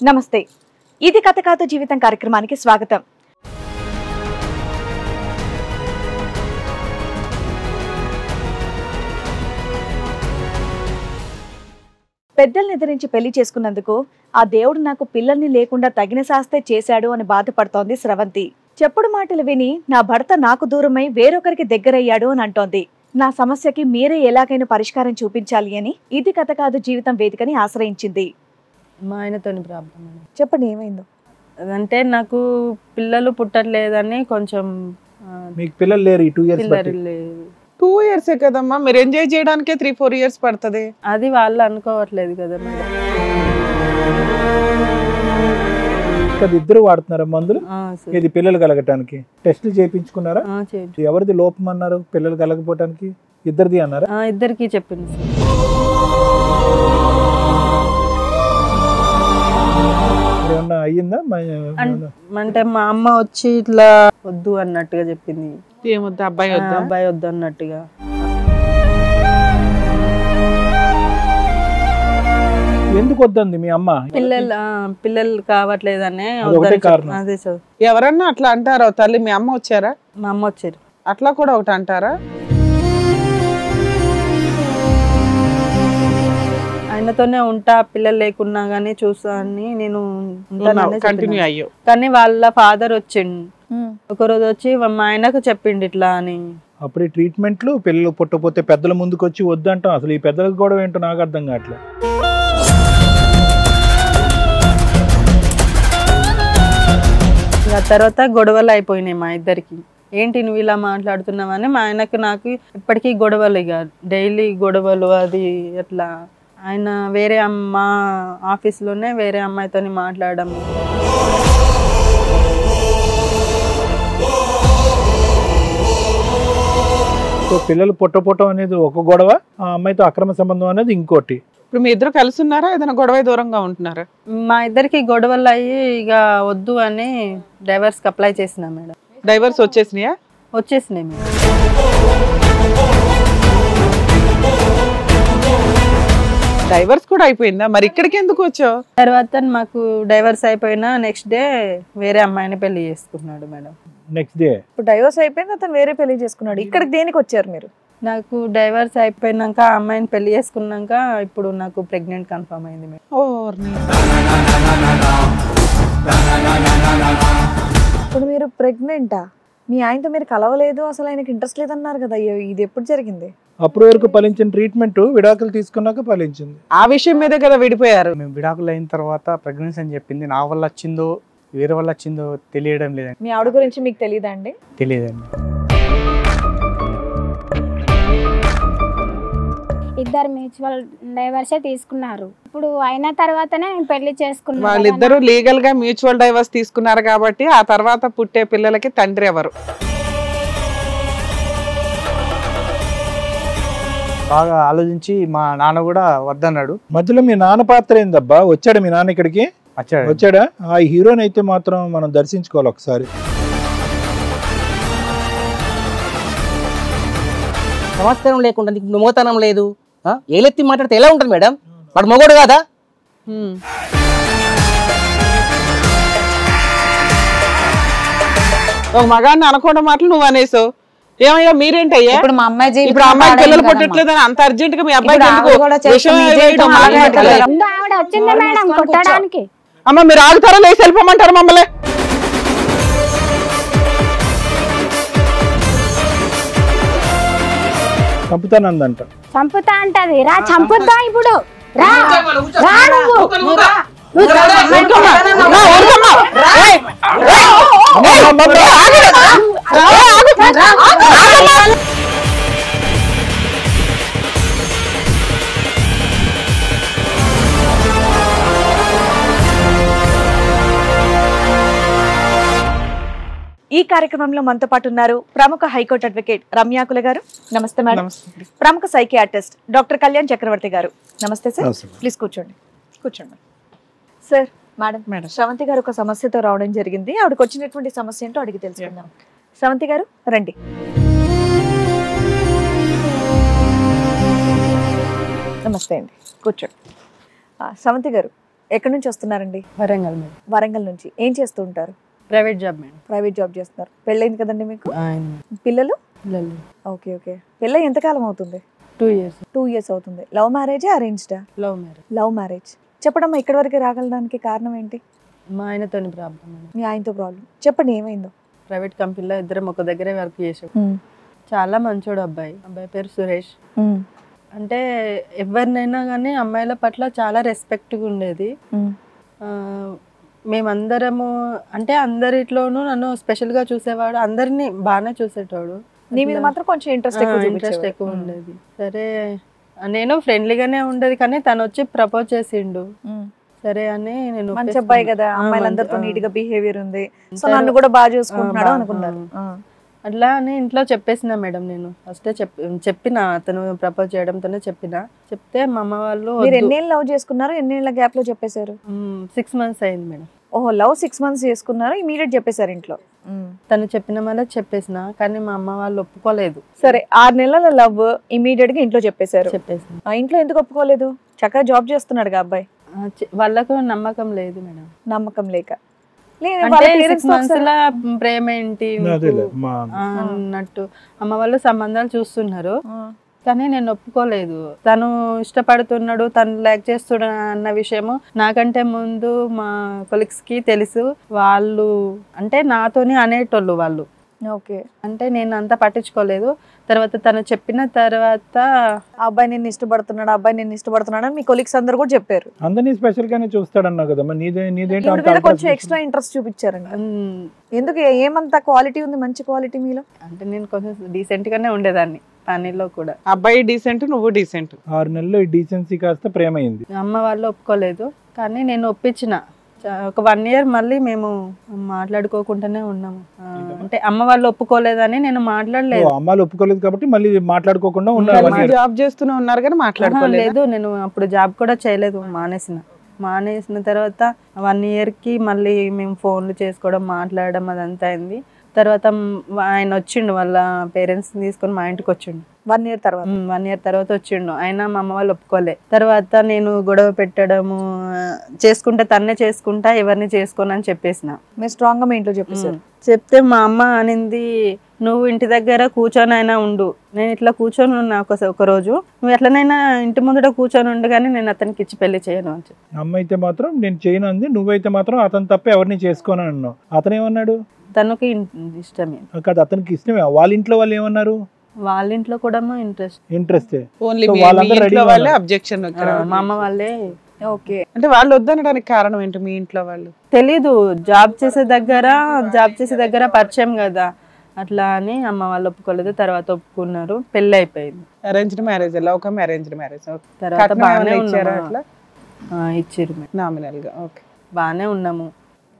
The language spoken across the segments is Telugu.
నమస్తే, ఇది కథ కాదు జీవితం కార్యక్రమానికి స్వాగతం. పెద్దల్ని ఎదిరించి పెళ్లి చేసుకున్నందుకు ఆ దేవుడు నాకు పిల్లల్ని లేకుండా తగిన శాస్తే చేశాడు అని బాధపడుతోంది స్రవంతి. చెప్పుడు మాటలు విని నా భర్త నాకు దూరమై వేరొకరికి దగ్గరయ్యాడు అని అంటోంది. నా సమస్యకి మీరే ఎలాగైనా పరిష్కారం చూపించాలి అని ఇది కథ కాదు జీవితం వేదికని ఆశ్రయించింది. మా ఆయనతోని ప్రాబ్లం. చెప్పండి, ఏమైందో? అంటే నాకు పిల్లలు పుట్టట్లేదని కొంచెం. మీకు పిల్లలు లేరు? 2 years పిల్లలు లేదు. 2 years కదమ్మా, మీరు ఎంజాయ్ చేయడానికే 3-4 years పడుతుంది. అది వాళ్ళు అనుకోవట్లేదు కదా మేడం. ఇద్దరు వాడుతున్నారా మందులు? ఇది పిల్లలు కలగటానికి టెస్టులు చేయించుకున్నారా? ఎవరిది లోపం అన్నారు పిల్లలు కలగపోవటానికి? ఇద్దరిది అన్నారా? ఇద్దరికి చెప్పింది. ఏమన్నా అయ్యిందా? అంటే మా అమ్మ వచ్చి ఇట్లా వద్దు అన్నట్టుగా చెప్పింది. ఏమొద్దు, అబ్బాయి వద్దు, అబ్బాయి వద్దు అన్నట్టుగా. ఎందుకు వద్దంది మీ అమ్మ? పిల్లలు కావట్లేదనే అదే సార్. ఎవరన్నా అట్లా అంటారా తల్లి? మీ అమ్మ వచ్చారా? మా అమ్మ వచ్చారు. అట్లా కూడా ఒకటి అంటారా? ఆయనతోనే ఉంటా, పిల్లలు లేకున్నా గానీ చూస్తా అని నేను కంటిన్యూ అయ్యో. కానీ వాళ్ళ ఫాదర్ వచ్చిండు ఒకరోజు వచ్చి మా ఆయనకు చెప్పిండు ఇట్లా అని. అప్పుడు ట్రీట్మెంట్లు పిల్లలు పుట్టపోతే పెద్దల ముందుకు వచ్చి వద్దంటాం. అసలు ఈ పెద్దలకు కూడా ఏంటో నాకు అర్థం కావట్లేదు. తర్వాత గొడవలు అయిపోయినాయి మా ఇద్దరికి. ఏంటి నువ్వు ఇలా మాట్లాడుతున్నావని మా ఆయనకు నాకు ఇప్పటికీ గొడవలు, ఇక డైలీ గొడవలు. అది ఎట్లా ఆయన వేరే మా ఆఫీస్లోనే వేరే అమ్మాయితోని మాట్లాడము. సో పిల్లలు పుట్టపోవటం అనేది ఒక గొడవ, ఆ అమ్మాయితో అక్రమ సంబంధం అనేది ఇంకోటి. ఇప్పుడు మీ ఇద్దరు కలిసి ఉన్నారా? ఏదైనా గొడవ దూరంగా ఉంటున్నారా? మా ఇద్దరికి గొడవలు అయ్యి ఇక వద్దు అని డైవర్స్కి అప్లై చేసినా మేడం. డైవర్స్ వచ్చేసినాయా? వచ్చేసినాయి మేడం. డైవర్స్ కూడా అయిపోయిందా? మరి ఇక్కడికి ఎందుకు వచ్చావు? తర్వాత మాకు డైవర్స్ అయిపోయినా నెక్స్ట్ డే వేరే అమ్మాయిని పెళ్లి చేసుకున్నాడు మేడం. నెక్స్ట్ డే ఇప్పుడు డైవర్స్ అయిపోయింది, అతను వేరే పెళ్లి చేసుకున్నాడు. ఇక్కడికి దేనికి వచ్చారు మీరు? నాకు డైవర్స్ అయిపోయినాక ఆ అమ్మాయిని పెళ్లి చేసుకున్నాక ఇప్పుడు నాకు ప్రెగ్నెంట్ కన్ఫర్మ్ అయింది మేడం. ఇప్పుడు మీరు ప్రెగ్నెంటా? మీ ఆయనతో మీరు కలవలేదు, అసలు ఆయనకి ఇంట్రెస్ట్ లేదన్నారు కదా. ఇది ఎప్పుడు జరిగింది? అప్పుడు వరకు ఫలించిన ట్రీట్మెంట్ విడాకులు తీసుకున్నాక ఫలించింది. ఆ విషయం మీదే కదా విడిపోయారు. మేము విడాకులు అయిన తర్వాత ప్రెగ్నెన్సీ అని చెప్పింది. నా వల్ల వచ్చిందో వేరే వల్ల వచ్చిందో తెలియడం లేదండి. మీ ఆవిడ గురించి మీకు తెలియదా అండి? తెలియదండి. ఇద్దరు మ్యూచువల్ డైవర్సే తీసుకున్నారు. ఇప్పుడు అయిన తర్వాతనే పెళ్లి చేసుకున్నారు. వాళ్ళిద్దరూ లీగల్ గా మ్యూచువల్ డైవర్స్ తీసుకున్నారు కాబట్టి ఆ తర్వాత పుట్టే పిల్లలకి తండ్రి ఎవరు? బాగా ఆలోచించి మా నాన్న కూడా వద్దన్నాడు. మధ్యలో మీ నాన్న పాత్ర ఏందబ్బా? వచ్చాడా మీ నాన్న ఇక్కడికి? వచ్చాడా? ఆ హీరోని అయితే మాత్రం మనం దర్శించుకోవాలి ఒకసారి. సంస్కారం లేకుండా నీకు మోతనం లేదు, ఏలెత్తి మాట్లాడితే ఎలా ఉంటుంది మేడం? వాడు మొగోడు కాదా? ఒక మగాన్ని అనకుండా మాటలు నువ్వు అనేసావు. ఏమయ్యా మీరేంటయ్యా? ఇప్పుడు మా అమ్మాయి ఇప్పుడు అమ్మాయి పిల్లలు పుట్టట్లేదని అంత అర్జెంట్ గా మీ అబ్బాయి అమ్మ మీరు ఆగుతారా లేచి వెళ్ళిపోమంటారు మమ్మల్ని? చంపుతానందంట. చంపుతా అంటది. రా చంపుతా ఇప్పుడు. రా ఈ కార్యక్రమంలో మనతో పాటు ఉన్నారు ప్రముఖ హైకోర్టు అడ్వకేట్ రమ్యాకుల గారు. నమస్తే మేడం. ప్రముఖ సైకియాట్రిస్ట్ డాక్టర్ కళ్యాణ్ చక్రవర్తి గారు. నమస్తే సార్. ప్లీజ్ కూర్చోండి. కూర్చోండి సార్. మేడం, శ్రవంతి గారు ఒక సమస్యతో రావడం జరిగింది. ఆవిడకి వచ్చినటువంటి సమస్య ఏంటో అడిగి తెలుసుకుందాం. శ్రవంతి గారు రండి. నమస్తే అండి, కూర్చోండి. శ్రవంతి గారు, ఎక్కడి నుంచి వస్తున్నారండి? వరంగల్ మేడం. వరంగల్ నుంచి. ఏం చేస్తూ ఉంటారు? Private job madam. Private job చేస్తున్నారు. పెళ్ళైంది కదండి మీకు? ఆయన పిల్లలు? పిల్లలు ఓకే ఓకే. పెళ్ళై ఎంతకాలం అవుతుంది? 2 years. 2 years అవుతుంది. లవ్ మ్యారేజా అరేంజ్డా? Love marriage. Love marriage. చెప్పడమ్మా, ఇక్కడి వరకు రాగలడానికి కారణం ఏంటి? మా ఆయనతోని ప్రాబ్లం మేడం. మీ ఆయనతో ప్రాబ్లం. చెప్పండి ఏమైందో. ప్రైవేట్ కంపెనీలో ఇద్దరం ఒక దగ్గరే వర్క్ చేసాం. చాలా మంచోడు అబ్బాయి. అబ్బాయి పేరు సురేష్. అంటే ఎవరినైనా కానీ అమ్మాయిల పట్ల చాలా రెస్పెక్ట్గా ఉండేది. మేమందరము అంటే అందరిట్లోనూ నన్ను స్పెషల్గా చూసేవాడు, అందరినీ బాగానే చూసేటోడు. నీ మీద మాత్రం కొంచెం ఇంట్రెస్ట్ ఎక్కువ ఉండేది. సరే నేను ఫ్రెండ్లీగానే ఉండేది, కానీ తను వచ్చి ప్రపోజ్ చేసిండు. సరే అని నేను మంచి అబ్బాయి కదా, అమ్మాయిలందరితో నీట్ గా బిహేవియర్ ఉంది, సో నన్ను కూడా బాగా చూసుకుంటున్నాడు అనుకున్నారు. అట్లా అని ఇంట్లో చెప్పేసిన మేడం. నేను ఫస్టే చెప్పిన, అతను ప్రపోజ్ చేయడంతోనే చెప్తే మా అమ్మ వాళ్ళు మీరు ఎన్నేళ్ళు లవ్ చేసుకున్నారు? ఎన్నేళ్ళ గ్యాప్ లో చెప్పేశారు? 6 months అయింది మేడం. ఓహో, లవ్ 6 months చేసుకున్నారు, ఇమీడియట్ చెప్పేశారు ఇంట్లో? తను చెప్పిన మళ్ళీ చెప్పేసిన, కానీ మా అమ్మ వాళ్ళు ఒప్పుకోలేదు. సరే, 6 నెలల లవ్ ఇమీడియట్ గా ఇంట్లో చెప్పేశారు. చెప్పేసిన. ఇంట్లో ఎందుకు ఒప్పుకోలేదు? చక్కగా జాబ్ చేస్తున్నాడు అబ్బాయి. వాళ్ళకు నమ్మకం లేదు మేడం. నమ్మకం లేక అంటే 6 months లా ప్రేమ ఏంటి అన్నట్టు అమ్మ వాళ్ళు సంబంధాలు చూస్తున్నారు, కానీ నేను ఒప్పుకోలేదు. తను ఇష్టపడుతున్నాడు, తను లైక్ చేస్తున్నాడు అన్న విషయము నాకంటే ముందు మా కొలీగ్స్ కి తెలుసు. వాళ్ళు అంటే నాతోని అనేటోళ్ళు వాళ్ళు. ఓకే. అంటే నేను అంతా పట్టించుకోలేదు. తర్వాత తను చెప్పిన తర్వాత అబ్బాయి నిన్ను ఇష్టపడుతున్నాడు, అబ్బాయి నిన్ను ఇష్టపడుతున్నాడు అని మీ కొలీగ్స్ అందరు కూడా చెప్పారు. అందరినీ స్పెషల్ గానే చూస్తాడన్నావు కదా, కొంచెం ఎక్స్ట్రా ఇంట్రెస్ట్ చూపించారండి. ఎందుకు? ఏమంత క్వాలిటీ ఉంది, మంచి క్వాలిటీ మీలో? అంటే నేను కొంచెం డీసెంట్ గానే ఉండేదాన్ని పనిలో కూడా. అబ్బాయి డీసెంట్, నువ్వు డీసెంట్. 6 నెలల్లో ఈ డీసెన్సీ కాస్త ప్రేమ అయింది. అమ్మ వాళ్ళు ఒప్పుకోలేదు, కానీ నేను ఒప్పించిన. ఒక 1 year మళ్ళీ మేము మాట్లాడుకోకుండానే ఉన్నాము. అంటే అమ్మ వాళ్ళు ఒప్పుకోలేదని నేను మాట్లాడలేదు. అమ్మాయిలు ఒప్పుకోలేదు కాబట్టి మళ్ళీ మాట్లాడుకోకుండా ఉన్నారు. జాబ్ చేస్తూనే ఉన్నారు కానీ మాట్లాడుకోలేదు. నేను అప్పుడు జాబ్ కూడా చేయలేదు, మానేసిన తర్వాత 1 year కి మళ్ళీ మేము ఫోన్లు చేసుకోవడం, మాట్లాడడం అదంతా అయింది. తర్వాత ఆయన వచ్చిండు, వాళ్ళ పేరెంట్స్ తీసుకొని మా ఇంటికి వచ్చిండు. 1 year తర్వాత? 1 year తర్వాత వచ్చిండు. అయినా మా అమ్మ వాళ్ళు ఒప్పుకోలే. తర్వాత నేను గొడవ పెట్టడము, చేసుకుంటే తన్నే చేసుకుంటా, ఎవరిని చేసుకోను అని చెప్పేసిన. మీరు స్ట్రాంగ్ గా మీ ఇంట్లో చెప్పేసారు? చెప్తే మా అమ్మ అనింది, నువ్వు ఇంటి దగ్గర కూర్చొని అయినా ఉండు, నేను ఇట్లా కూర్చొని ఉన్నా ఒక రోజు, నువ్వు ఎట్లనైనా ఇంటి ముందట కూర్చొని ఉండు, కానీ నేను అతనికి ఇచ్చి పెళ్లి చేయను అని చెప్పి. అమ్మ అయితే మాత్రం నేను చేయను అంది, నువ్వైతే మాత్రం అతను తప్ప ఎవరిని చేసుకోను అన్నావు. అతను ఏమన్నాడు? తనకి ఇష్టమే కాదు, అతనికి ఇష్టమే. వాళ్ళ ఇంట్లో వాళ్ళు ఏమన్నారు? వాళ్ళ ఇంట్లో కూడా ఇంట్రెస్ట్. ఓన్లీ వాళ్ళే అబ్జెక్షన్. మా అమ్మ వాళ్ళే. ఓకే. అంటే వాళ్ళు వద్దనడానికి కారణం ఏంటి? మీ ఇంట్లో వాళ్ళు తెలీదు, జాబ్ చేసే దగ్గర పరిచయం కదా, అట్లా అని అమ్మ వాళ్ళు ఒప్పుకోలేదు. తర్వాత ఒప్పుకున్నారు, పెళ్లి అయిపోయింది. Arranged marriage? Love come arranged marriage. తర్వాత బాగానే ఇచ్చారా? అట్లా ఇచ్చారు నామినల్ గా. ఓకే, బాగానే ఉన్నాము.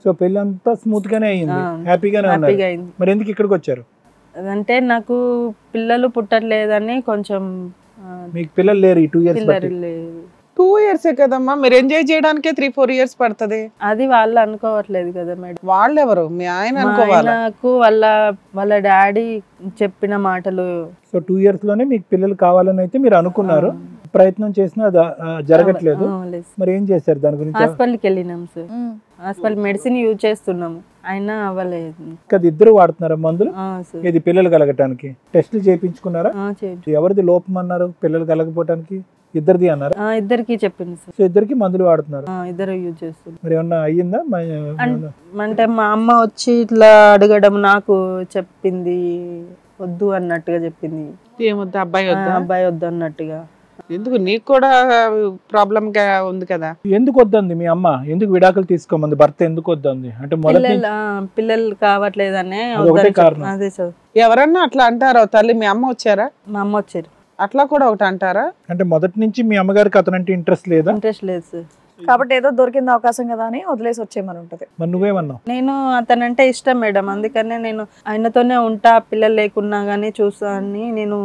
సో పెళ్లి అంతా స్మూత్ గానే అయింది, హ్యాపీగానే అయింది. మరి ఎందుకు ఇక్కడికి వచ్చారు? అంటే నాకు పిల్లలు పుట్టట్లేదని కొంచెం. మీకు పిల్లలు లేరు ఈ 2 years? 2 years కదమ్మా, మీరు ఎంజాయ్ చేయడానికే 3-4 years పడుతుంది. అది వాళ్ళు అనుకోవట్లేదు కదా మేడం. వాళ్ళు ఎవరు? మీ ఆయన అనుకోవాలి. నాకు వాళ్ళ డాడీ చెప్పిన మాటలు. సో 2 years లోనే మీకు పిల్లలు కావాలని అయితే మీరు అనుకున్నారు, ప్రయత్నం చేసినా జరగట్లేదు. మరి ఏం చేశారు దాని గురించి? హాస్పిటల్కి వెళ్ళినాం సార్. హాస్పిటల్ మెడిసిన్ యూజ్ చేస్తున్నాము, అయినా అవ్వలేదు. కదా, ఇద్దరు వాడుతున్నారా మందులు? ఇది పిల్లలు కలగటానికి టెస్టులు చేయించుకున్నారా? ఎవరిది లోపం అన్నారు పిల్లలు కలగపోవటానికి? ఇద్దరిది అన్నారు? ఇద్దరికి చెప్పింది సార్. సో ఇద్దరికి మందులు వాడుతున్నారు? ఇద్దరు యూజ్ చేస్తున్నారు. మరి ఏమన్నా అయ్యిందా? అంటే మా అమ్మ వచ్చి ఇట్లా అడగడం, నాకు చెప్పింది వద్దు అన్నట్టుగా చెప్పింది. ఏమొద్దు? అబ్బాయి వద్దు అన్నట్టుగా. ఎందుకు? నీకు కూడా ప్రాబ్లం ఉంది కదా. ఎందుకు వద్దంది మీ అమ్మ? ఎందుకు విడాకులు తీసుకోమంది భర్త? ఎందుకు వద్దంది అంటే పిల్లలు కావట్లేదనే కారణం. అదే సార్. ఎవరన్నా అట్లా అంటారో తల్లి? మీ అమ్మ వచ్చారా? మా అమ్మ వచ్చారు. అట్లా కూడా ఒకటి అంటారా? అంటే మొదటి నుంచి మీ అమ్మగారికి అతనంటే ఇంట్రెస్ట్ లేదా? ఇంట్రెస్ట్ లేదు సార్. కాబట్టి ఏదో దొరికింది అవకాశం కదా అని వదిలేసి వచ్చేయమని ఉంటది. మరి నువ్వేమన్నావు? నేను అతనంటే ఇష్టం మేడం, అందుకనే నేను ఆయనతోనే ఉంటా, పిల్లలు లేకున్నా గానీ చూసా అని నేను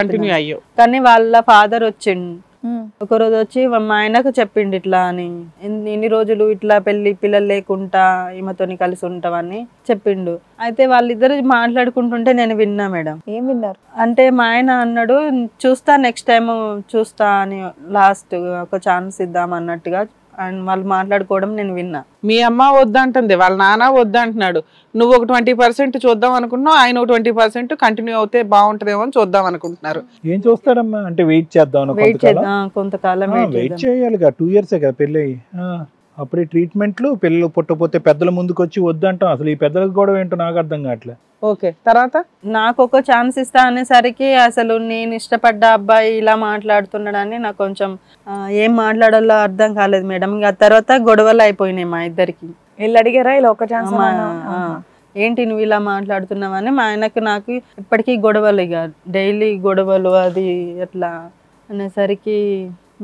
కంటిన్యూ అయ్యో. కానీ వాళ్ళ ఫాదర్ వచ్చిండు ఒక రోజు, వచ్చి మా ఆయనకు చెప్పిండు ఇట్లా అని, ఇన్ని రోజులు ఇట్లా పిల్లలు లేకుండా ఈమెతోని కలిసి ఉంటావని చెప్పిండు. అయితే వాళ్ళిద్దరు మాట్లాడుకుంటుంటే నేను విన్నా మేడం. ఏం విన్నారు? అంటే మా ఆయన అన్నాడు, చూస్తా నెక్స్ట్ టైం చూస్తా అని, లాస్ట్ ఒక ఛాన్స్ ఇద్దాం అన్నట్టుగా అండ్ వాళ్ళు మాట్లాడుకోవడం నేను విన్నా. మీ అమ్మ వద్దంటుంది, వాళ్ళ నాన్న వద్దంటున్నాడు, నువ్వు ఒక 20% చూద్దాం అనుకున్నావు, ఆయన ఒక 20% కంటిన్యూ అవుతే బాగుంటదేమో అని చూద్దాం అనుకుంటున్నారు. ఏం చూస్తారమ్మా అంటే వెయిట్ చేద్దాం, కొంతకాలం వెయిట్ చేయాలిగా. 2 years కదా పెళ్ళి. అప్పుడు ట్రీట్మెంట్లు, పిల్లలు పుట్టపోతే పెద్దల ముందుకు వచ్చి వద్దంటాం. అసలు ఈ పెద్దలకు కూడా ఏంటో నాకు అర్థం కావట్లే. ఓకే, తర్వాత నాకు ఒక ఛాన్స్ ఇస్తా అనేసరికి అసలు నేను ఇష్టపడ్డ అబ్బాయి ఇలా మాట్లాడుతున్నాడని నాకు కొంచెం ఏం మాట్లాడాలో అర్థం కాలేదు మేడం. ఇంకా తర్వాత గొడవలు అయిపోయినాయి మా ఇద్దరికి. వీళ్ళు అడిగారా ఇలా ఒక ఛాన్స్? ఏంటి నువ్వు ఇలా మాట్లాడుతున్నావని మా ఆయనకు నాకు ఇప్పటికీ గొడవలు, ఇక డైలీ గొడవలు అది ఎట్లా అనేసరికి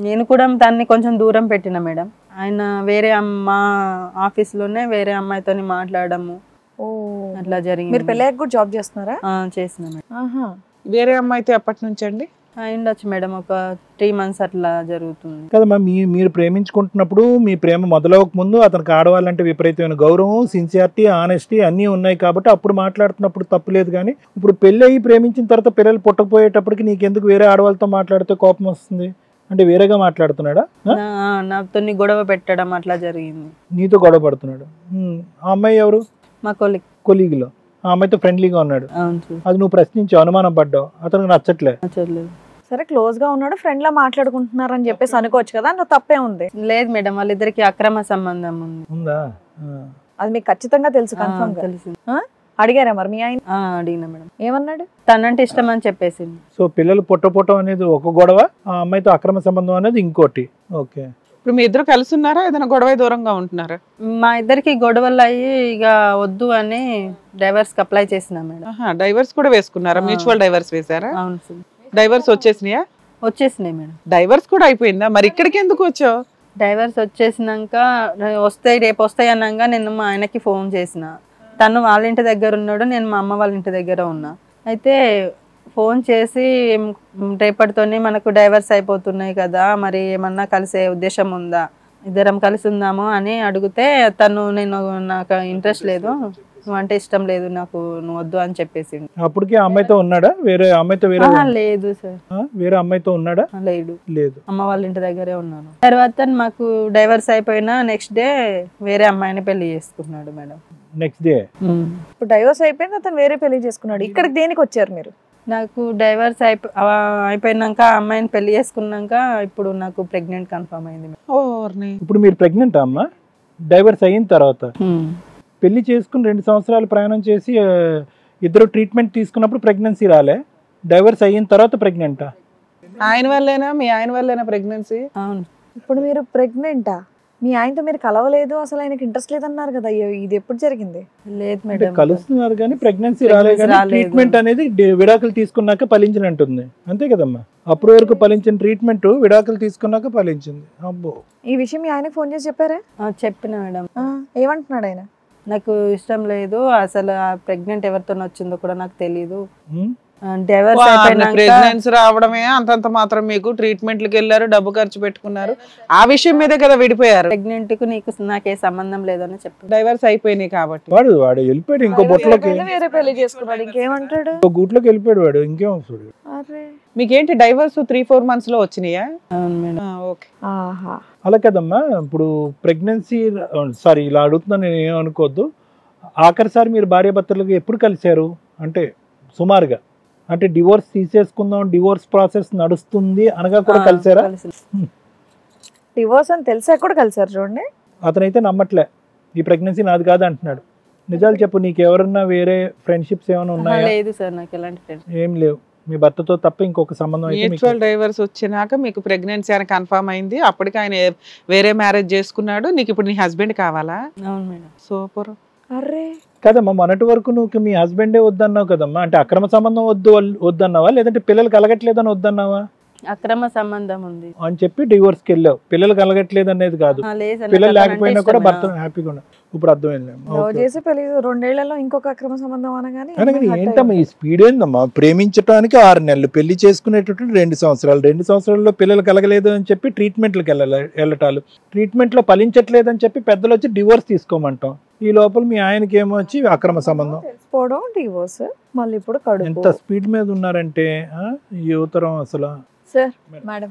నేను కూడా దాన్ని కొంచెం దూరం పెట్టిన మేడం. ఆయన వేరే మా ఆఫీస్లోనే వేరే అమ్మాయితో మాట్లాడము అట్లా జరిగింది. మీరు పెళ్ళయ్యాక కూడా జాబ్ చేస్తున్నారా? చేసిన మేడం. వేరే అమ్మాయితో ఎప్పటి నుంచి అండి? అయిండొచ్చు మేడం, ఒక 3 months అట్లా జరుగుతుంది కదమ్మా. మీరు ప్రేమించుకుంటున్నప్పుడు మీ ప్రేమ మొదలవక ముందు అతనికి ఆడవాళ్ళంటే విపరీతమైన గౌరవం, సిన్సియారిటీ, ఆనెస్టీ అన్నీ ఉన్నాయి కాబట్టి అప్పుడు మాట్లాడుతున్నప్పుడు తప్పులేదు. కానీ ఇప్పుడు పెళ్ళి అయ్యి ప్రేమించిన తర్వాత పిల్లలు పుట్టకపోయేటప్పటికి నీకెందుకు వేరే ఆడవాళ్ళతో మాట్లాడితే కోపం వస్తుంది? అంటే వేరేగా మాట్లాడుతున్నాడా? నాతో గొడవ పెట్టడం అట్లా జరిగింది. నీతో గొడవ పడుతున్నాడు. ఆ అమ్మాయి ఎవరు? మా కొలీగ్లో. ఆ అమ్మాయితో ఫ్రెండ్లీగా ఉన్నాడు. అది నువ్వు ప్రశ్నించావు, అనుమానం పడ్డావు, అతనికి నచ్చట్లే. సరే క్లోజ్ గా ఉన్నాడు, ఫ్రెండ్ లా మాట్లాడుకుంటున్నారు అని చెప్పేసి అనుకోవచ్చు కదా, అందులో తప్పే ఉంది? లేదు మేడం, వాళ్ళిద్దరికి అక్రమ సంబంధం ఉందా? అది మీకు ఖచ్చితంగా తెలుసు? కన్ఫర్మ్ తెలుసు. అడిగారా మరి మీ ఆయన? అడిగినా మేడం. ఏమన్నాడు? తనంటే ఇష్టం అని చెప్పేసింది. సో పిల్లలు పుట్టపోవటం అనేది ఒక గొడవ, ఆ అమ్మాయితో అక్రమ సంబంధం అనేది ఇంకోటి. ఓకే, ఇప్పుడు మీ ఇద్దరు కలిసి ఉన్నారా, ఏదైనా గొడవ దూరంగా ఉంటున్నారా? మా ఇద్దరికి గొడవలు అయ్యి ఇక వద్దు అని డైవర్స్ కి అప్లై చేసిన మేడం. డైవర్స్ కూడా వేసుకున్నారా? మ్యూచువల్ డైవర్స్ వేసారా? అవును సార్. డైవర్స్ వచ్చేసినాయా? వచ్చేసినాయి మేడం. డైవర్స్ కూడా అయిపోయిందా? మరి ఇక్కడికి ఎందుకు వచ్చావు? డైవర్స్ వచ్చేసినాక వస్తాయి రేపు వస్తాయి అన్నాక నేను మా ఆయనకి ఫోన్ చేసిన. తను వాళ్ళ ఇంటి దగ్గర ఉన్నాడు, నేను మా అమ్మ వాళ్ళ ఇంటి దగ్గర ఉన్నా. అయితే ఫోన్ చేసి రేపటితోనే మనకు డైవర్స్ అయిపోతున్నాయి కదా, మరి ఏమన్నా కలిసే ఉద్దేశం ఉందా, ఇద్దరం కలిసి ఉందాము అని అడిగితే తను నాకు ఇంట్రెస్ట్ లేదు, నువ్వు అంటే ఇష్టం లేదు నాకు, నువ్వు వద్దు అని చెప్పేసి. అప్పటికే అమ్మాయితో ఉన్నాడా? వేరే అమ్మాయితో? లేదు సార్. వేరే అమ్మాయితో ఉన్నాడా? లేదు, అమ్మ వాళ్ళ ఇంటి దగ్గరే ఉన్నాను. తర్వాత మాకు డైవర్స్ అయిపోయినా నెక్స్ట్ డే వేరే అమ్మాయిని పెళ్లి చేసుకున్నాడు మేడం. నెక్స్ట్ డే ఇప్పుడు డైవర్స్ అయిపోయింది, అతను వేరే పెళ్లి చేసుకున్నాడు. ఇక్కడికి దేనికి వచ్చారు మీరు? నాకు డైవర్స్ అయిపోయినాక అమ్మాయిని పెళ్లి చేసుకున్నాక ఇప్పుడు నాకు ప్రెగ్నెంట్ కన్ఫర్మ్ అయింది. ఇప్పుడు మీరు ప్రెగ్నెంట్ అమ్మా? డైవర్స్ అయిన తర్వాత పెళ్లి చేసుకుని 2 సంవత్సరాలు ప్రయాణం చేసి ఇద్దరు ట్రీట్మెంట్ తీసుకున్నప్పుడు ప్రెగ్నెన్సీ రాలే, డైవర్స్ అయిన తర్వాత ప్రెగ్నెంటా? ఆయన వల్లేనా? మీ ఆయన వల్లేనా ప్రెగ్నెన్సీ? అవును. ఇప్పుడు మీరు ప్రెగ్నెంటా? మీ ఆయనతో మీరు కలవలేదు, అసలు ఆయనకి ఇంట్రెస్ట్ లేదన్నారు కదా, ఇది ఎప్పుడు జరిగింది? లేదు మేడం, కలుస్తున్నారు కానీ ప్రెగ్నెన్సీ రాలేదు. ట్రీట్మెంట్ అనేది విడాకులు తీసుకున్నాక ఫలించినట్టుంది, అంతే కదమ్మా? అప్పటి వరకు ఫలించిన ట్రీట్మెంట్ విడాకులు తీసుకున్నాక ఫలించింది. అబ్బో, ఈ విషయం మీ ఆయనకు ఫోన్ చేసి చెప్పారా? చెప్పిన మేడం. ఏమంటున్నాడు ఆయన? నాకు ఇష్టం లేదు, అసలు ప్రెగ్నెంట్ ఎవరితో వచ్చిందో కూడా నాకు తెలియదు. ప్రెగ్నెన్సీ రావడమే అంతంత మాత్రం, మీకు ట్రీట్మెంట్లకు వెళ్ళారు, డబ్బు ఖర్చు పెట్టుకున్నారు, ఆ విషయం మీదే కదా విడిపోయారు. ప్రెగ్నెంట్ కు నీకు నాకే సంబంధం లేదని చెప్పి డైవర్స్ అయిపోయినాయి కాబట్టి వాడు వెళ్ళిపోయాడు, ఇంకో బొట్లోకి వేరే పెళ్లి చేసుకున్నాడు. ఇంకేమంటాడు? గూట్లోకి వెళ్ళిపోయాడు వాడు, ఇంకేం వస్తాడు. మీకేంటి డైవర్స్ 3-4 months లో వచ్చినాయా? అలా కదమ్మా. ఇప్పుడు ప్రెగ్నెన్సీ సారీ ఇలా అడుగుతున్నా, నేను ఏమనుకోవద్దు. ఆఖరిసారి మీరు భార్యాభర్తలకు ఎప్పుడు కలిశారు అంటే సుమారుగా? అంటే డివోర్స్ తీసేసుకుందాం, డివోర్స్ ప్రాసెస్ నడుస్తుంది అనగా కూడా కలిసారా? డివోర్స్ అని తెలిసా కూడా కలిసారు చూడండి. అతనైతే నమ్మట్లే, ఈ ప్రెగ్నెన్సీ నాది కాదు అంటున్నాడు. నిజాలు చెప్పు, నీకు ఎవరన్నా వేరే ఫ్రెండ్షిప్స్ ఏమైనా ఉన్నాయా? లేదు సార్, నాకు ఎలాంటి ఫ్రెండ్స్ ఏం లేవు. మీ భర్తతో తప్ప ఇంకొక సంబంధం? మ్యూచువల్ డైవర్స్ వచ్చినాక మీకు ప్రెగ్నెన్సీ అని కన్ఫర్మ్ అయింది, అప్పటికి ఆయన వేరే మ్యారేజ్ చేసుకున్నాడు, నీకు ఇప్పుడు నీ హస్బెండ్ కావాలా? అవును మేడం. సూపర్. అరే కదమ్మా, మొన్నటి వరకు నువ్వు మీ హస్బెండే వద్దన్నావు కదమ్మా. అంటే అక్రమ సంబంధం వద్దన్నావా, లేదంటే పిల్లలు కలగట్లేదని వద్దన్నావా? అక్రమ సంబంధం ఉంది అని చెప్పి డివోర్స్కి వెళ్ళావు. పిల్లలు కలగట్లేదు అనేది కాదు, పిల్లలు లేకపోయినా కూడా భర్త హ్యాపీగా ఉన్నా. ఇప్పుడు అర్థమైంది. 2 ఏళ్లలో ఇంకొక అక్రమ సంబంధం అనగానే ఏంటమ్మా ఈ స్పీడ్ ఏందమ్మా? ప్రేమించడానికి 6 నెలలు, పెళ్లి చేసుకునేటటువంటి 2 సంవత్సరాలు, 2 సంవత్సరాల్లో పిల్లలు కలగలేదు అని చెప్పి ట్రీట్మెంట్లకు వెళ్ళటాలు, ట్రీట్మెంట్లో ఫలించట్లేదు అని చెప్పి పెద్దలు వచ్చి డివోర్స్ తీసుకోమంటాం. ఈ లోపల మీ ఆయనకి ఏమో వచ్చి అక్రమ సంబంధం, తెలిసిపోవడం, డివోర్స్, మళ్ళీ ఇప్పుడు కడుపు. ఎంత స్పీడ్ మీద ఉన్నారంటే యువతరం అసలు. సార్ మేడం